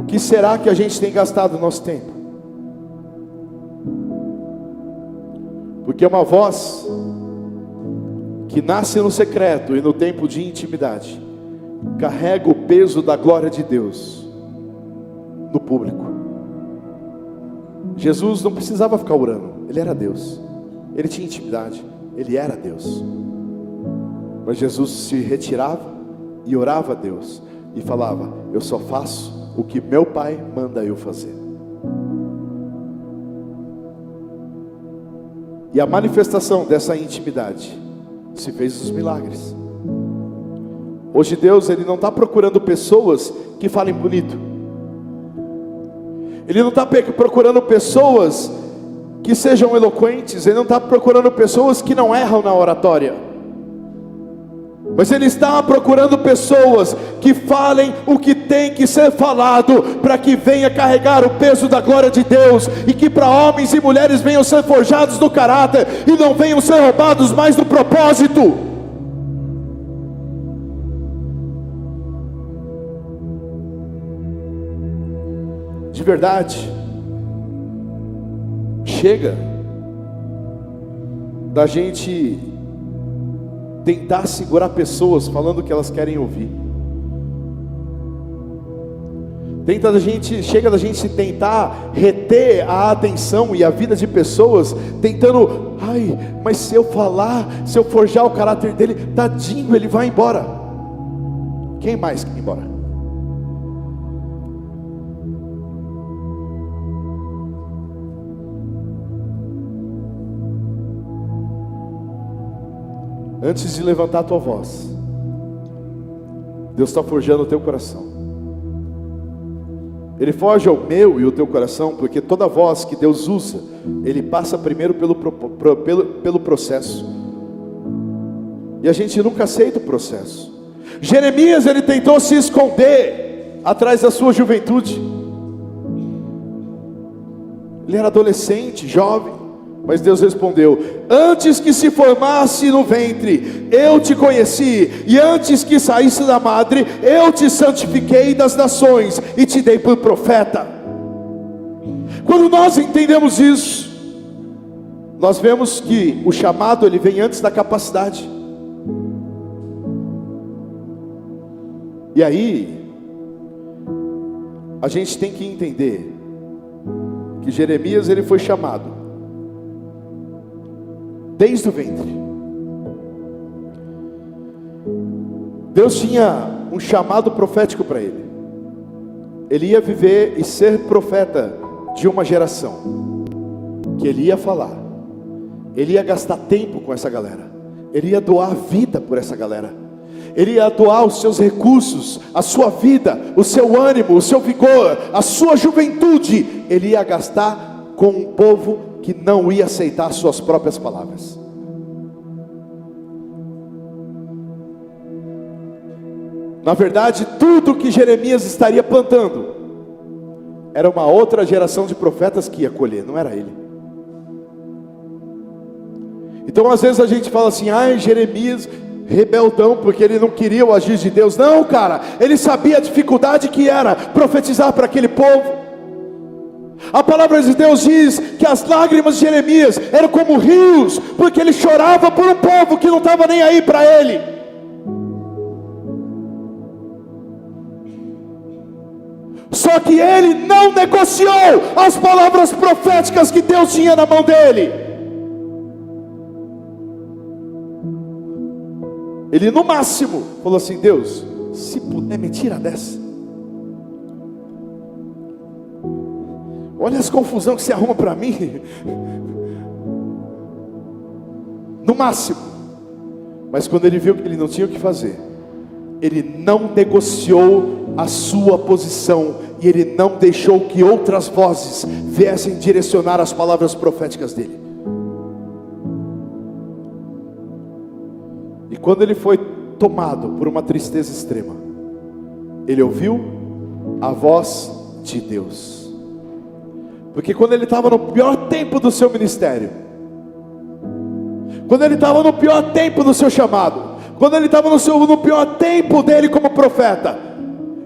O que será que a gente tem gastado o nosso tempo? Porque uma voz que nasce no secreto e no tempo de intimidade, carrega o peso da glória de Deus no público. Jesus não precisava ficar orando, ele era Deus, ele tinha intimidade, ele era Deus. Mas Jesus se retirava e orava a Deus e falava: eu só faço o que meu Pai manda eu fazer. E a manifestação dessa intimidade se fez os milagres. Hoje Deus, ele não está procurando pessoas que falem bonito. Ele não está procurando pessoas que sejam eloquentes. Ele não está procurando pessoas que não erram na oratória. Mas Ele está procurando pessoas que falem o que tem que ser falado, para que venha carregar o peso da glória de Deus, e que para homens e mulheres venham ser forjados no caráter, e não venham ser roubados mais do propósito. De verdade, chega da gente tentar segurar pessoas falando o que elas querem ouvir. Chega da gente tentar reter a atenção e a vida de pessoas, tentando, mas se eu falar, se eu forjar o caráter dele, tadinho, ele vai embora. Quem mais quer ir embora? Antes de levantar a tua voz, Deus está forjando o teu coração. Ele forja o meu e o teu coração, porque toda voz que Deus usa, Ele passa primeiro pelo processo. E a gente nunca aceita o processo. Jeremias, ele tentou se esconder atrás da sua juventude. Ele era adolescente, jovem. Mas Deus respondeu: antes que se formasse no ventre, eu te conheci, e antes que saísse da madre, eu te santifiquei das nações, e te dei por profeta. Quando nós entendemos isso, nós vemos que o chamado, ele vem antes da capacidade. E aí, a gente tem que entender que Jeremias, ele foi chamado desde o ventre. Deus tinha um chamado profético para ele. Ele ia viver e ser profeta de uma geração, que ele ia falar, ele ia gastar tempo com essa galera, ele ia doar vida por essa galera, ele ia doar os seus recursos, a sua vida, o seu ânimo, o seu vigor, a sua juventude, ele ia gastar com um povo que não ia aceitar suas próprias palavras. Na verdade, tudo que Jeremias estaria plantando era uma outra geração de profetas que ia colher, não era ele. Então às vezes a gente fala assim: Jeremias rebeldão, porque ele não queria o agir de Deus. Não, cara, ele sabia a dificuldade que era profetizar para aquele povo. A palavra de Deus diz que as lágrimas de Jeremias eram como rios, porque ele chorava por um povo que não estava nem aí para ele. Só que ele não negociou as palavras proféticas que Deus tinha na mão dele. Ele no máximo falou assim: Deus, se puder me tira dessa. Olha as confusões que você arruma para mim. No máximo. Mas quando ele viu que ele não tinha o que fazer, ele não negociou a sua posição, e ele não deixou que outras vozes viessem direcionar as palavras proféticas dele. E quando ele foi tomado por uma tristeza extrema, ele ouviu a voz de Deus. Porque quando ele estava no pior tempo do seu ministério, quando ele estava no pior tempo do seu chamado, quando ele estava no pior tempo dele como profeta,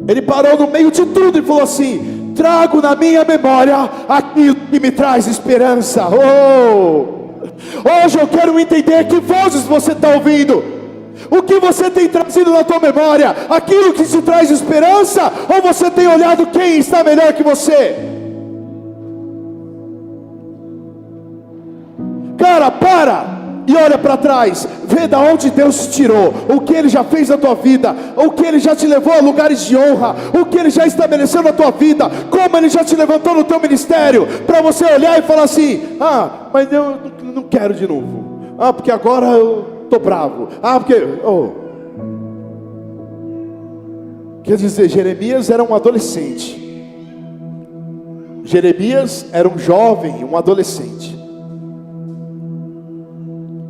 ele parou no meio de tudo e falou assim: trago na minha memória aquilo que me traz esperança. Hoje eu quero entender que vozes você está ouvindo, o que você tem trazido na tua memória, aquilo que te traz esperança, ou você tem olhado quem está melhor que você? Cara, para e olha para trás, vê da onde Deus te tirou, o que Ele já fez na tua vida, o que Ele já te levou a lugares de honra, o que Ele já estabeleceu na tua vida, como Ele já te levantou no teu ministério, para você olhar e falar assim: mas eu não quero de novo, porque agora eu estou bravo, Quer dizer, Jeremias era um adolescente, Jeremias era um jovem, um adolescente,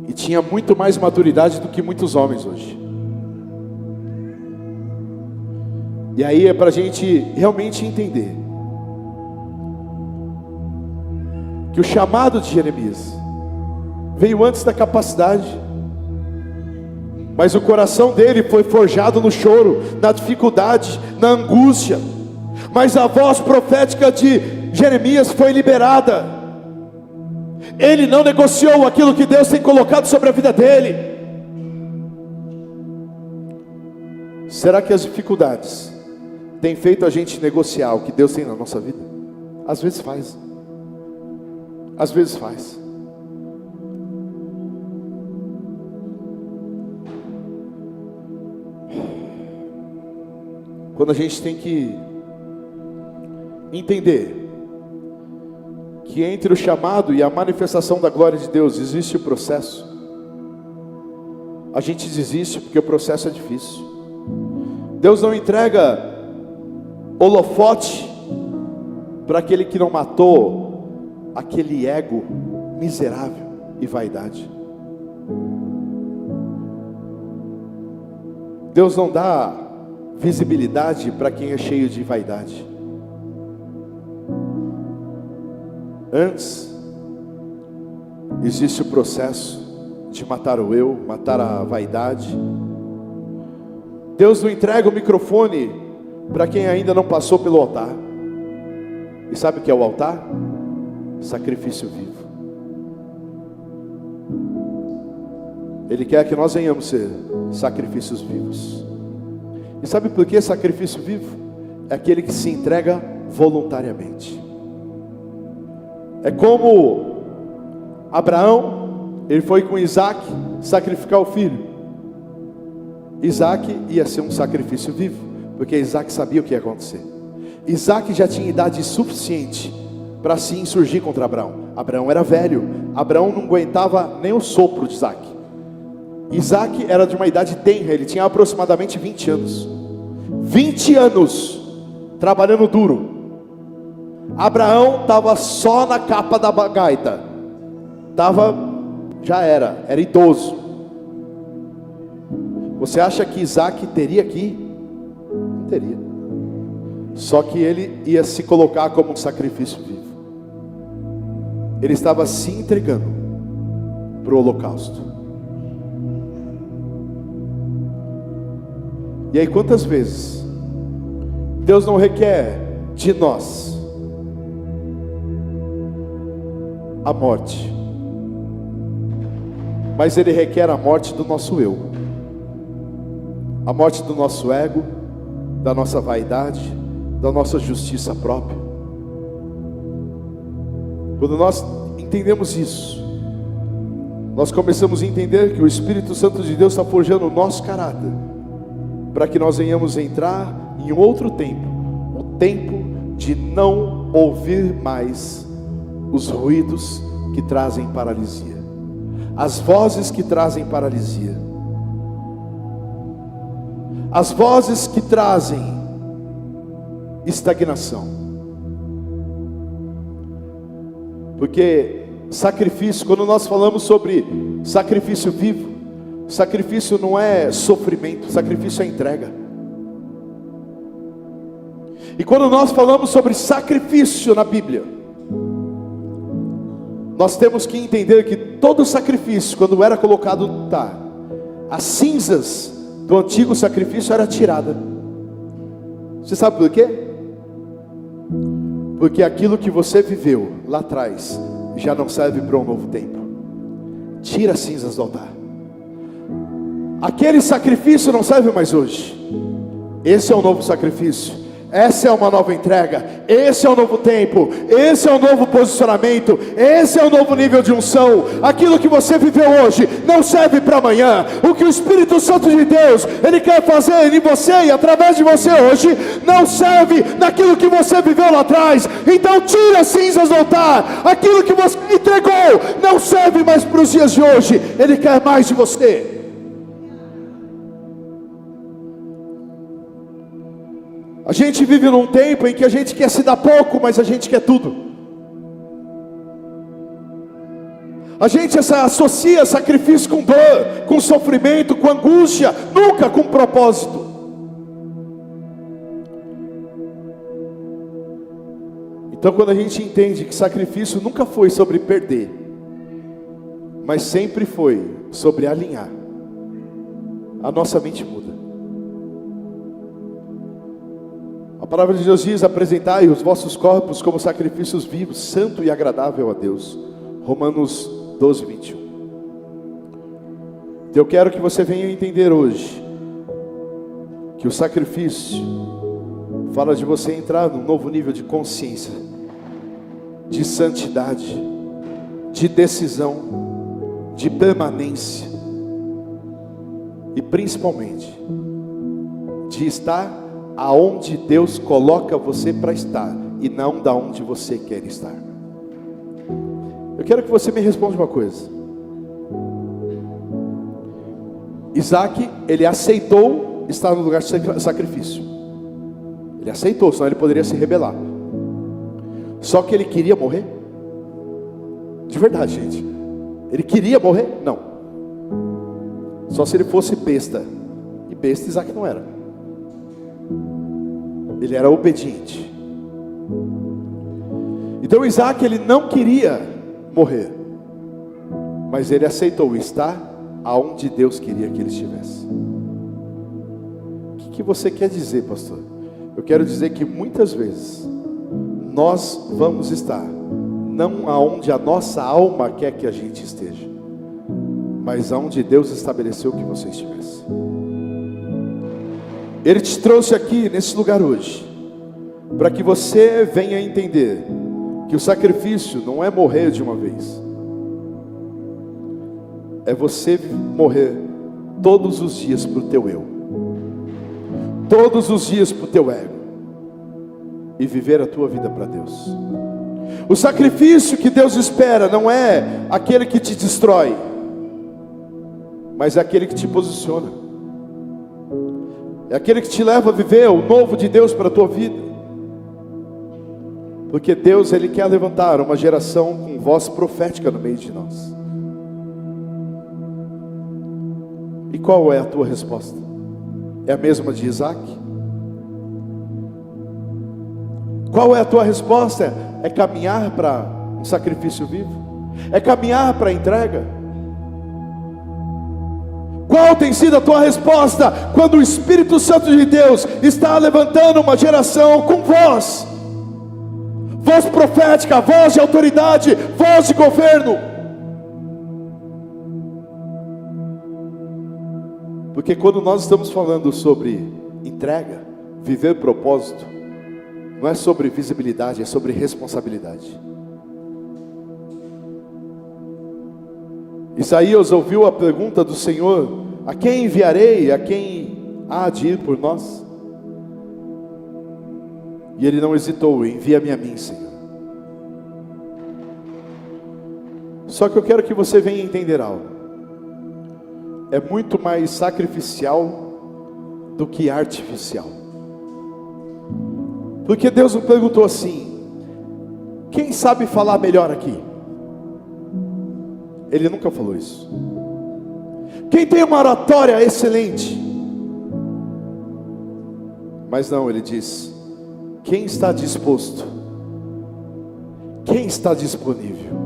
e tinha muito mais maturidade do que muitos homens hoje. E aí é para a gente realmente entender que o chamado de Jeremias veio antes da capacidade, mas o coração dele foi forjado no choro, na dificuldade, na angústia. Mas a voz profética de Jeremias foi liberada. Ele não negociou aquilo que Deus tem colocado sobre a vida dele. Será que as dificuldades têm feito a gente negociar o que Deus tem na nossa vida? Às vezes faz. Às vezes faz. Quando a gente tem que entender que entre o chamado e a manifestação da glória de Deus existe o processo, a gente desiste porque o processo é difícil. Deus não entrega holofote para aquele que não matou aquele ego miserável e vaidade. Deus não dá visibilidade para quem é cheio de vaidade. Antes, existe o processo de matar o eu, matar a vaidade. Deus não entrega o microfone para quem ainda não passou pelo altar. E sabe o que é o altar? Sacrifício vivo. Ele quer que nós venhamos ser sacrifícios vivos. E sabe por que sacrifício vivo? É aquele que se entrega voluntariamente. É como Abraão, ele foi com Isaac sacrificar o filho. Isaac ia ser um sacrifício vivo, porque Isaac sabia o que ia acontecer. Isaac já tinha idade suficiente para se insurgir contra Abraão. Abraão era velho, Abraão não aguentava nem o sopro de Isaac. Isaac era de uma idade tenra, ele tinha aproximadamente 20 anos. 20 anos trabalhando duro. Abraão estava só na capa da gaita. Era idoso. Você acha que Isaac teria aqui? Não teria. Só que ele ia se colocar como um sacrifício vivo. Ele estava se entregando para o holocausto. E aí quantas vezes Deus não requer de nós a morte, mas Ele requer a morte do nosso eu, a morte do nosso ego, da nossa vaidade, da nossa justiça própria. Quando nós entendemos isso, nós começamos a entender que o Espírito Santo de Deus está forjando o nosso caráter, para que nós venhamos entrar em um outro tempo, o tempo de não ouvir mais os ruídos que trazem paralisia, as vozes que trazem paralisia, as vozes que trazem estagnação. Porque sacrifício, quando nós falamos sobre sacrifício vivo, sacrifício não é sofrimento, sacrifício é entrega. E quando nós falamos sobre sacrifício na Bíblia, nós temos que entender que todo sacrifício, quando era colocado no altar, as cinzas do antigo sacrifício eram tiradas. Você sabe por quê? Porque aquilo que você viveu lá atrás já não serve para um novo tempo. Tira as cinzas do altar. Aquele sacrifício não serve mais hoje. Esse é o novo sacrifício. Essa é uma nova entrega. Esse é um novo tempo. Esse é um novo posicionamento. Esse é um novo nível de unção. Aquilo que você viveu hoje não serve para amanhã. O que o Espírito Santo de Deus Ele quer fazer em você e através de você hoje não serve naquilo que você viveu lá atrás. Então tira as cinzas do altar. Aquilo que você entregou não serve mais para os dias de hoje. Ele quer mais de você. A gente vive num tempo em que a gente quer se dar pouco, mas a gente quer tudo. A gente associa sacrifício com dor, com sofrimento, com angústia, nunca com propósito. Então quando a gente entende que sacrifício nunca foi sobre perder, mas sempre foi sobre alinhar, a nossa mente muda. A palavra de Deus diz: apresentai os vossos corpos como sacrifícios vivos, santo e agradável a Deus. Romanos 12, 21. Eu quero que você venha entender hoje que o sacrifício fala de você entrar num novo nível de consciência, de santidade, de decisão, de permanência e principalmente de estar aonde Deus coloca você para estar e não da onde você quer estar. Eu quero que você me responda uma coisa. Isaac, ele aceitou estar no lugar de sacrifício. Ele aceitou, senão ele poderia se rebelar. Só que ele queria morrer? De verdade, gente. Ele queria morrer? Não. Só se ele fosse besta. E besta Isaac não era. Ele era obediente. Então Isaac, ele não queria morrer, mas ele aceitou estar aonde Deus queria que ele estivesse. O que você quer dizer, pastor? Eu quero dizer que muitas vezes nós vamos estar não aonde a nossa alma quer que a gente esteja, mas aonde Deus estabeleceu que você estivesse. Ele te trouxe aqui nesse lugar hoje para que você venha entender que o sacrifício não é morrer de uma vez, é você morrer todos os dias para o teu eu, todos os dias para o teu ego, e viver a tua vida para Deus. O sacrifício que Deus espera não é aquele que te destrói, mas é aquele que te posiciona, é aquele que te leva a viver o novo de Deus para a tua vida. Porque Deus, Ele quer levantar uma geração com voz profética no meio de nós. E qual é a tua resposta? É a mesma de Isaac? Qual é a tua resposta? É caminhar para um sacrifício vivo? É caminhar para a entrega? Qual tem sido a tua resposta quando o Espírito Santo de Deus está levantando uma geração com voz profética, voz de autoridade, voz de governo? Porque quando nós estamos falando sobre entrega, viver propósito, não é sobre visibilidade, é sobre responsabilidade. Isaías ouviu a pergunta do Senhor: a quem enviarei? A quem há de ir por nós? E ele não hesitou: envia-me a mim, Senhor. Só que eu quero que você venha entender algo. É muito mais sacrificial do que artificial. Porque Deus me perguntou assim: quem sabe falar melhor aqui? Ele nunca falou isso. Quem tem uma oratória excelente? Mas não, ele diz: quem está disposto? Quem está disponível?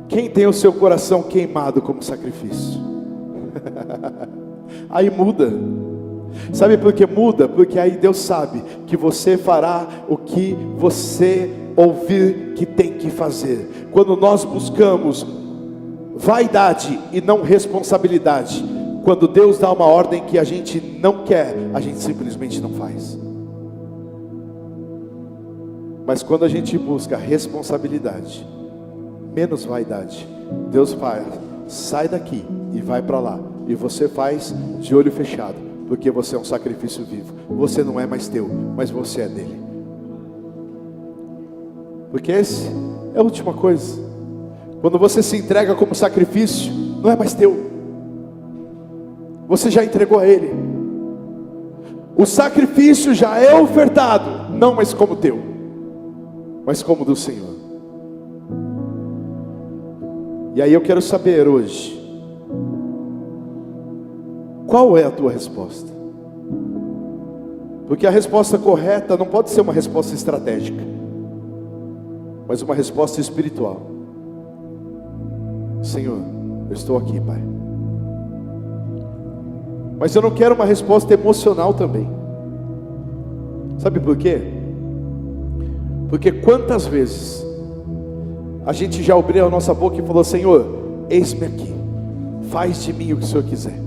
Quem tem o seu coração queimado como sacrifício? Aí muda. Sabe por que muda? Porque aí Deus sabe que você fará o que você ouvir que tem que fazer. Quando nós buscamos vaidade e não responsabilidade, quando Deus dá uma ordem que a gente não quer, a gente simplesmente não faz. Mas quando a gente busca responsabilidade, menos vaidade, Deus fala: sai daqui e vai para lá. E você faz de olho fechado, porque você é um sacrifício vivo. Você não é mais teu, mas você é dele. Porque esse é a última coisa. Quando você se entrega como sacrifício, não é mais teu, você já entregou a ele. O sacrifício já é ofertado, não mais como teu, mas como do Senhor. E aí eu quero saber hoje, qual é a tua resposta? Porque a resposta correta não pode ser uma resposta estratégica, mas uma resposta espiritual. Senhor, eu estou aqui, Pai. Mas eu não quero uma resposta emocional também. Sabe por quê? Porque quantas vezes a gente já abriu a nossa boca e falou: Senhor, eis-me aqui, faz de mim o que o Senhor quiser.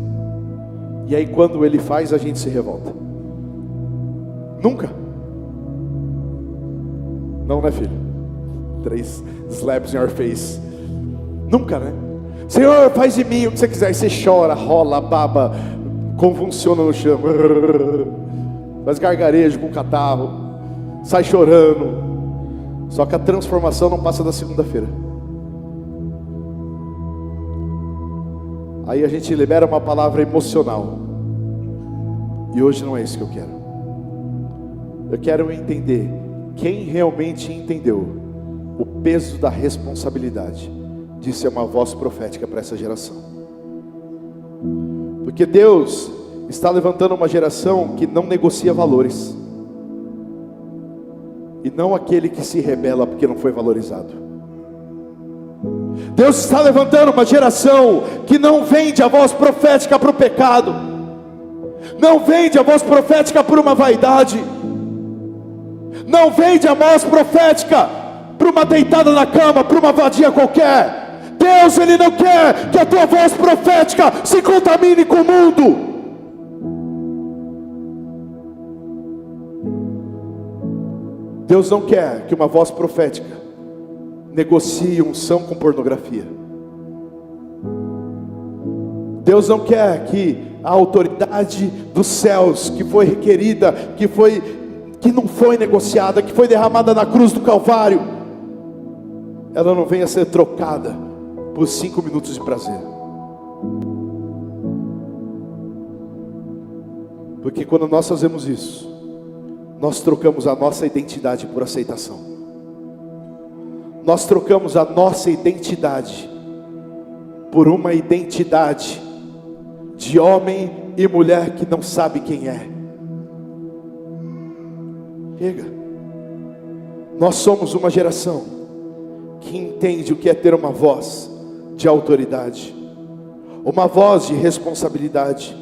E aí quando Ele faz, a gente se revolta. Nunca. Não, né, filho? 3 slaps in your face. Nunca, né? Senhor, faz de mim o que você quiser. E você chora, rola, baba, convulsiona no chão, faz gargarejo com catarro, sai chorando. Só que a transformação não passa da segunda-feira. Aí a gente libera uma palavra emocional. E hoje não é isso que eu quero. Eu quero entender quem realmente entendeu o peso da responsabilidade de ser uma voz profética para essa geração. Porque Deus está levantando uma geração que não negocia valores, e não aquele que se rebela porque não foi valorizado. Deus está levantando uma geração que não vende a voz profética para o pecado, não vende a voz profética por uma vaidade, não vende a voz profética para uma deitada na cama, para uma vadia qualquer. Deus, Ele não quer que a tua voz profética se contamine com o mundo. Deus não quer que uma voz profética negocie unção com pornografia. Deus não quer que a autoridade dos céus, que foi requerida, que não foi negociada, que foi derramada na cruz do Calvário, ela não venha a ser trocada por 5 minutos de prazer. Porque quando nós fazemos isso, nós trocamos a nossa identidade por aceitação. Nós trocamos a nossa identidade por uma identidade de homem e mulher que não sabe quem é. Chega. Nós somos uma geração que entende o que é ter uma voz de autoridade, uma voz de responsabilidade.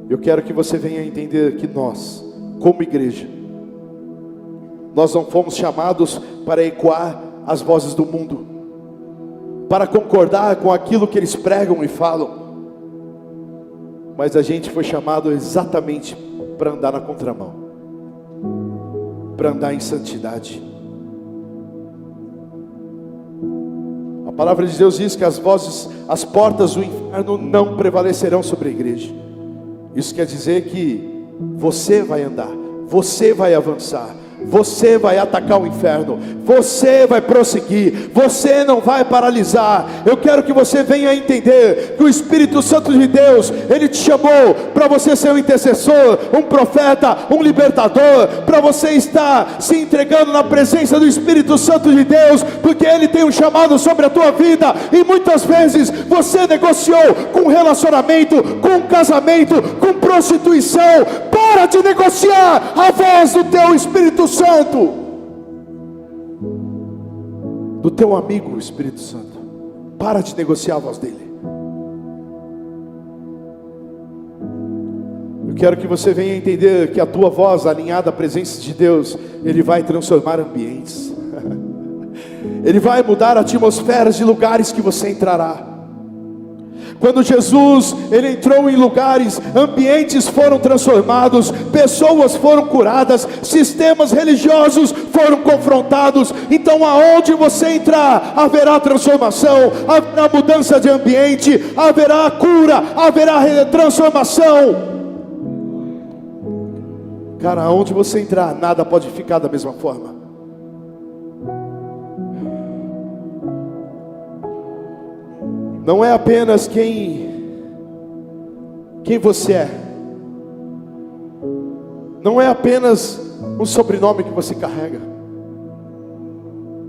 Eu quero que você venha entender que nós, como igreja, nós não fomos chamados para ecoar as vozes do mundo, para concordar com aquilo que eles pregam e falam, mas a gente foi chamado exatamente para andar na contramão, para andar em santidade. A palavra de Deus diz que as portas do inferno não prevalecerão sobre a igreja. Isso quer dizer que você vai andar, você vai avançar, você vai atacar o inferno, você vai prosseguir, você não vai paralisar. Eu quero que você venha entender que o Espírito Santo de Deus, Ele te chamou para você ser um intercessor, um profeta, um libertador, para você estar se entregando na presença do Espírito Santo de Deus, porque Ele tem um chamado sobre a tua vida, e muitas vezes você negociou com relacionamento, com casamento, com prostituição. Para de negociar a voz do teu Espírito Santo, do teu amigo Espírito Santo. Para de negociar a voz dele. Eu quero que você venha entender que a tua voz alinhada à presença de Deus, Ele vai transformar ambientes. Ele vai mudar atmosferas de lugares que você entrará. Quando Jesus, Ele entrou em lugares, ambientes foram transformados, pessoas foram curadas, sistemas religiosos foram confrontados. Então aonde você entrar, haverá transformação, haverá mudança de ambiente, haverá cura, haverá transformação. Cara, aonde você entrar, nada pode ficar da mesma forma. Não é apenas quem você é, não é apenas um sobrenome que você carrega,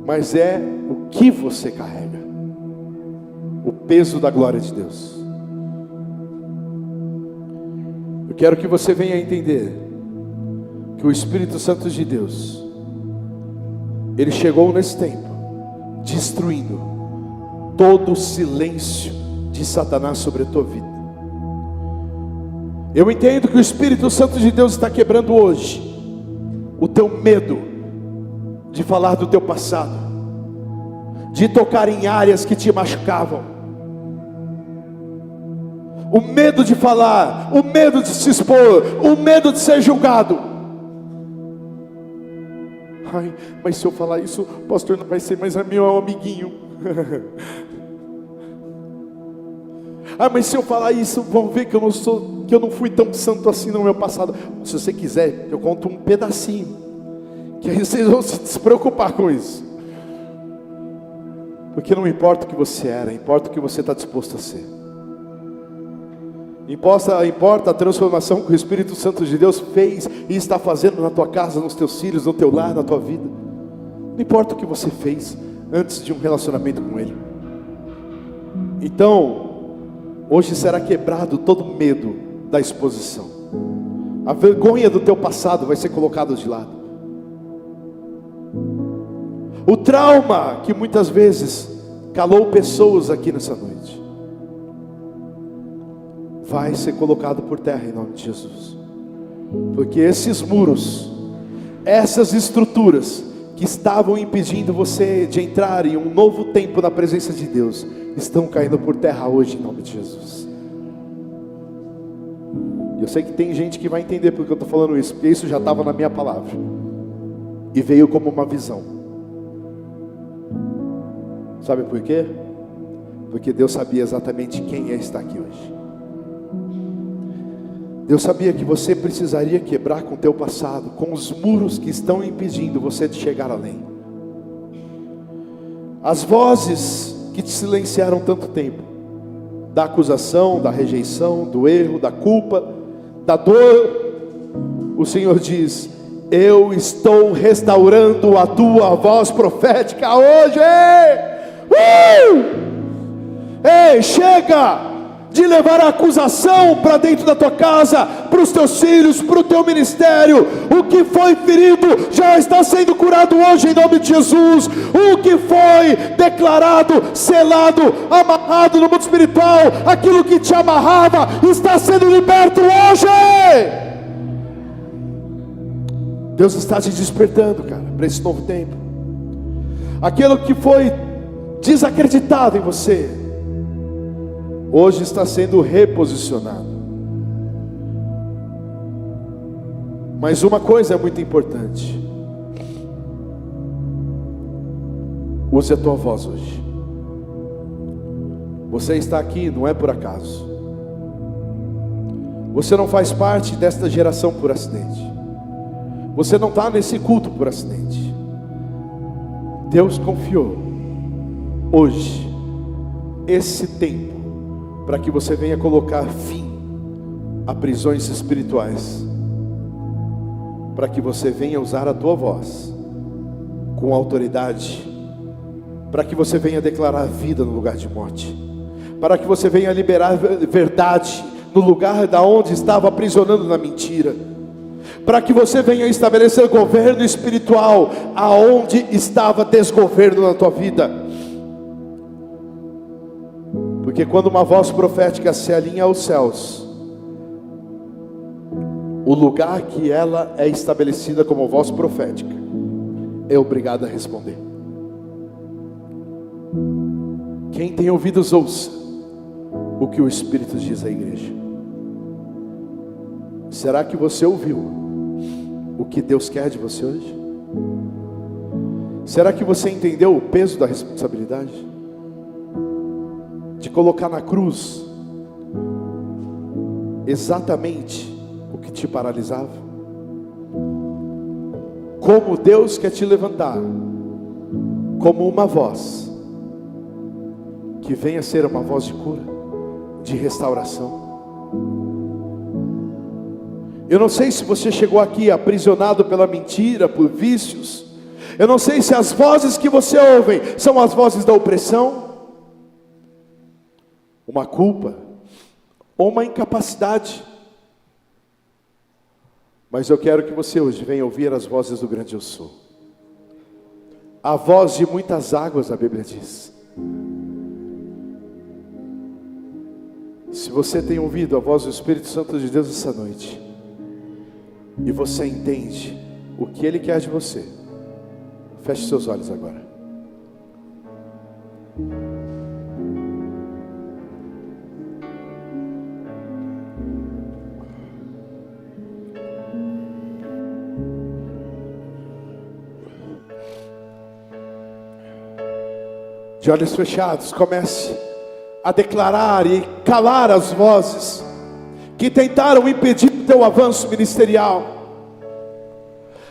mas é o que você carrega, o peso da glória de Deus. Eu quero que você venha entender que o Espírito Santo de Deus, Ele chegou nesse tempo destruindo todo o silêncio de Satanás sobre a tua vida. Eu entendo que o Espírito Santo de Deus está quebrando hoje o teu medo de falar do teu passado, de tocar em áreas que te machucavam. O medo de falar, o medo de se expor, o medo de ser julgado. Ai, mas se eu falar isso, o pastor não vai ser mais meu amiguinho. Ah, mas se eu falar isso, vão ver que eu não fui tão santo assim no meu passado. Se você quiser, eu conto um pedacinho, que aí vocês vão se despreocupar com isso. Porque não importa o que você era, importa o que você está disposto a ser. Importa a transformação que o Espírito Santo de Deus fez e está fazendo na tua casa, nos teus filhos, no teu lar, na tua vida. Não importa o que você fez antes de um relacionamento com Ele. Então, hoje será quebrado todo medo da exposição. A vergonha do teu passado vai ser colocada de lado. O trauma que muitas vezes calou pessoas aqui nessa noite vai ser colocado por terra em nome de Jesus. Porque esses muros, essas estruturas que estavam impedindo você de entrar em um novo tempo na presença de Deus, estão caindo por terra hoje em nome de Jesus. Eu sei que tem gente que vai entender porque eu estou falando isso, porque isso já estava na minha palavra e veio como uma visão. Sabe por quê? Porque Deus sabia exatamente quem ia estar aqui hoje. Deus sabia que você precisaria quebrar com o teu passado, com os muros que estão impedindo você de chegar além. As vozes que te silenciaram tanto tempo, da acusação, da rejeição, do erro, da culpa, da dor, o Senhor diz: eu estou restaurando a tua voz profética hoje. Ei, chega de levar a acusação para dentro da tua casa, para os teus filhos, para o teu ministério. O que foi ferido já está sendo curado hoje em nome de Jesus. O que foi declarado, selado, amarrado no mundo espiritual, aquilo que te amarrava, está sendo liberto hoje. Deus está te despertando, cara, para esse novo tempo. Aquilo que foi desacreditado em você, hoje está sendo reposicionado. Mas uma coisa é muito importante: use a tua voz hoje. Você está aqui não é por acaso. Você não faz parte desta geração por acidente. Você não está nesse culto por acidente. Deus confiou hoje esse tempo para que você venha colocar fim a prisões espirituais, para que você venha usar a tua voz com autoridade, para que você venha declarar vida no lugar de morte, para que você venha liberar verdade no lugar da onde estava aprisionando na mentira, para que você venha estabelecer governo espiritual aonde estava desgoverno na tua vida. Porque quando uma voz profética se alinha aos céus, o lugar que ela é estabelecida como voz profética é obrigado a responder. Quem tem ouvidos, ouça o que o Espírito diz à igreja. Será que você ouviu o que Deus quer de você hoje? Será que você entendeu o peso da responsabilidade? De colocar na cruz exatamente o que te paralisava? Como Deus quer te levantar como uma voz que venha ser uma voz de cura, de restauração. Eu não sei se você chegou aqui aprisionado pela mentira, por vícios. Eu não sei se as vozes que você ouve são as vozes da opressão, uma culpa ou uma incapacidade. Mas eu quero que você hoje venha ouvir as vozes do grande eu sou. A voz de muitas águas, a Bíblia diz. Se você tem ouvido a voz do Espírito Santo de Deus essa noite, e você entende o que Ele quer de você, feche seus olhos agora. De olhos fechados, comece a declarar e calar as vozes que tentaram impedir o teu avanço ministerial,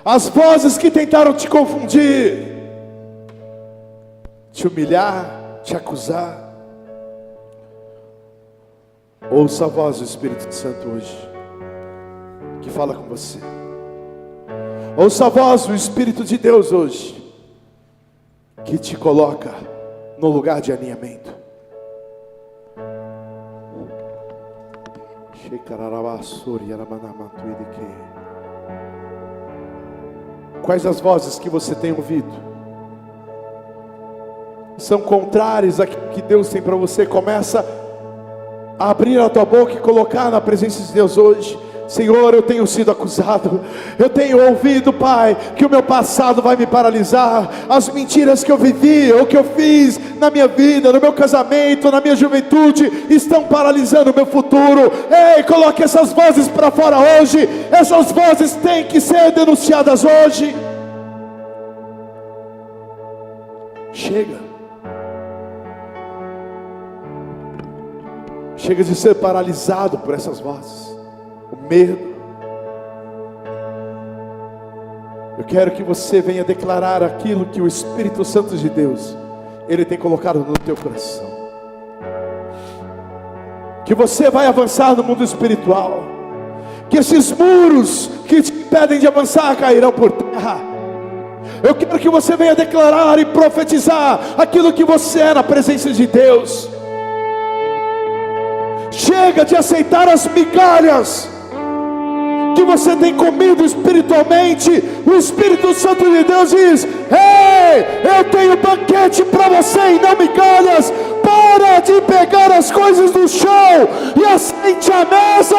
as vozes que tentaram te confundir, te humilhar, te acusar. Ouça a voz do Espírito Santo hoje, que fala com você. Ouça a voz do Espírito de Deus hoje, que te coloca no lugar de alinhamento. Quais as vozes que você tem ouvido? São contrárias àquilo que Deus tem para você. Começa a abrir a tua boca e colocar na presença de Deus hoje. Senhor, eu tenho sido acusado, eu tenho ouvido, Pai, que o meu passado vai me paralisar, as mentiras que eu vivi, ou que eu fiz na minha vida, no meu casamento, na minha juventude, estão paralisando o meu futuro. Ei, coloque essas vozes para fora hoje, essas vozes têm que ser denunciadas hoje. Chega de ser paralisado por essas vozes. O medo. Eu quero que você venha declarar aquilo que o Espírito Santo de Deus, Ele tem colocado no teu coração. Que você vai avançar no mundo espiritual. Que esses muros que te impedem de avançar cairão por terra. Eu quero que você venha declarar e profetizar aquilo que você é na presença de Deus. Chega de aceitar as migalhas que você tem comido espiritualmente. O Espírito Santo de Deus diz: ei, eu tenho banquete para você e não migalhas. Para de pegar as coisas do chão e assente a mesa.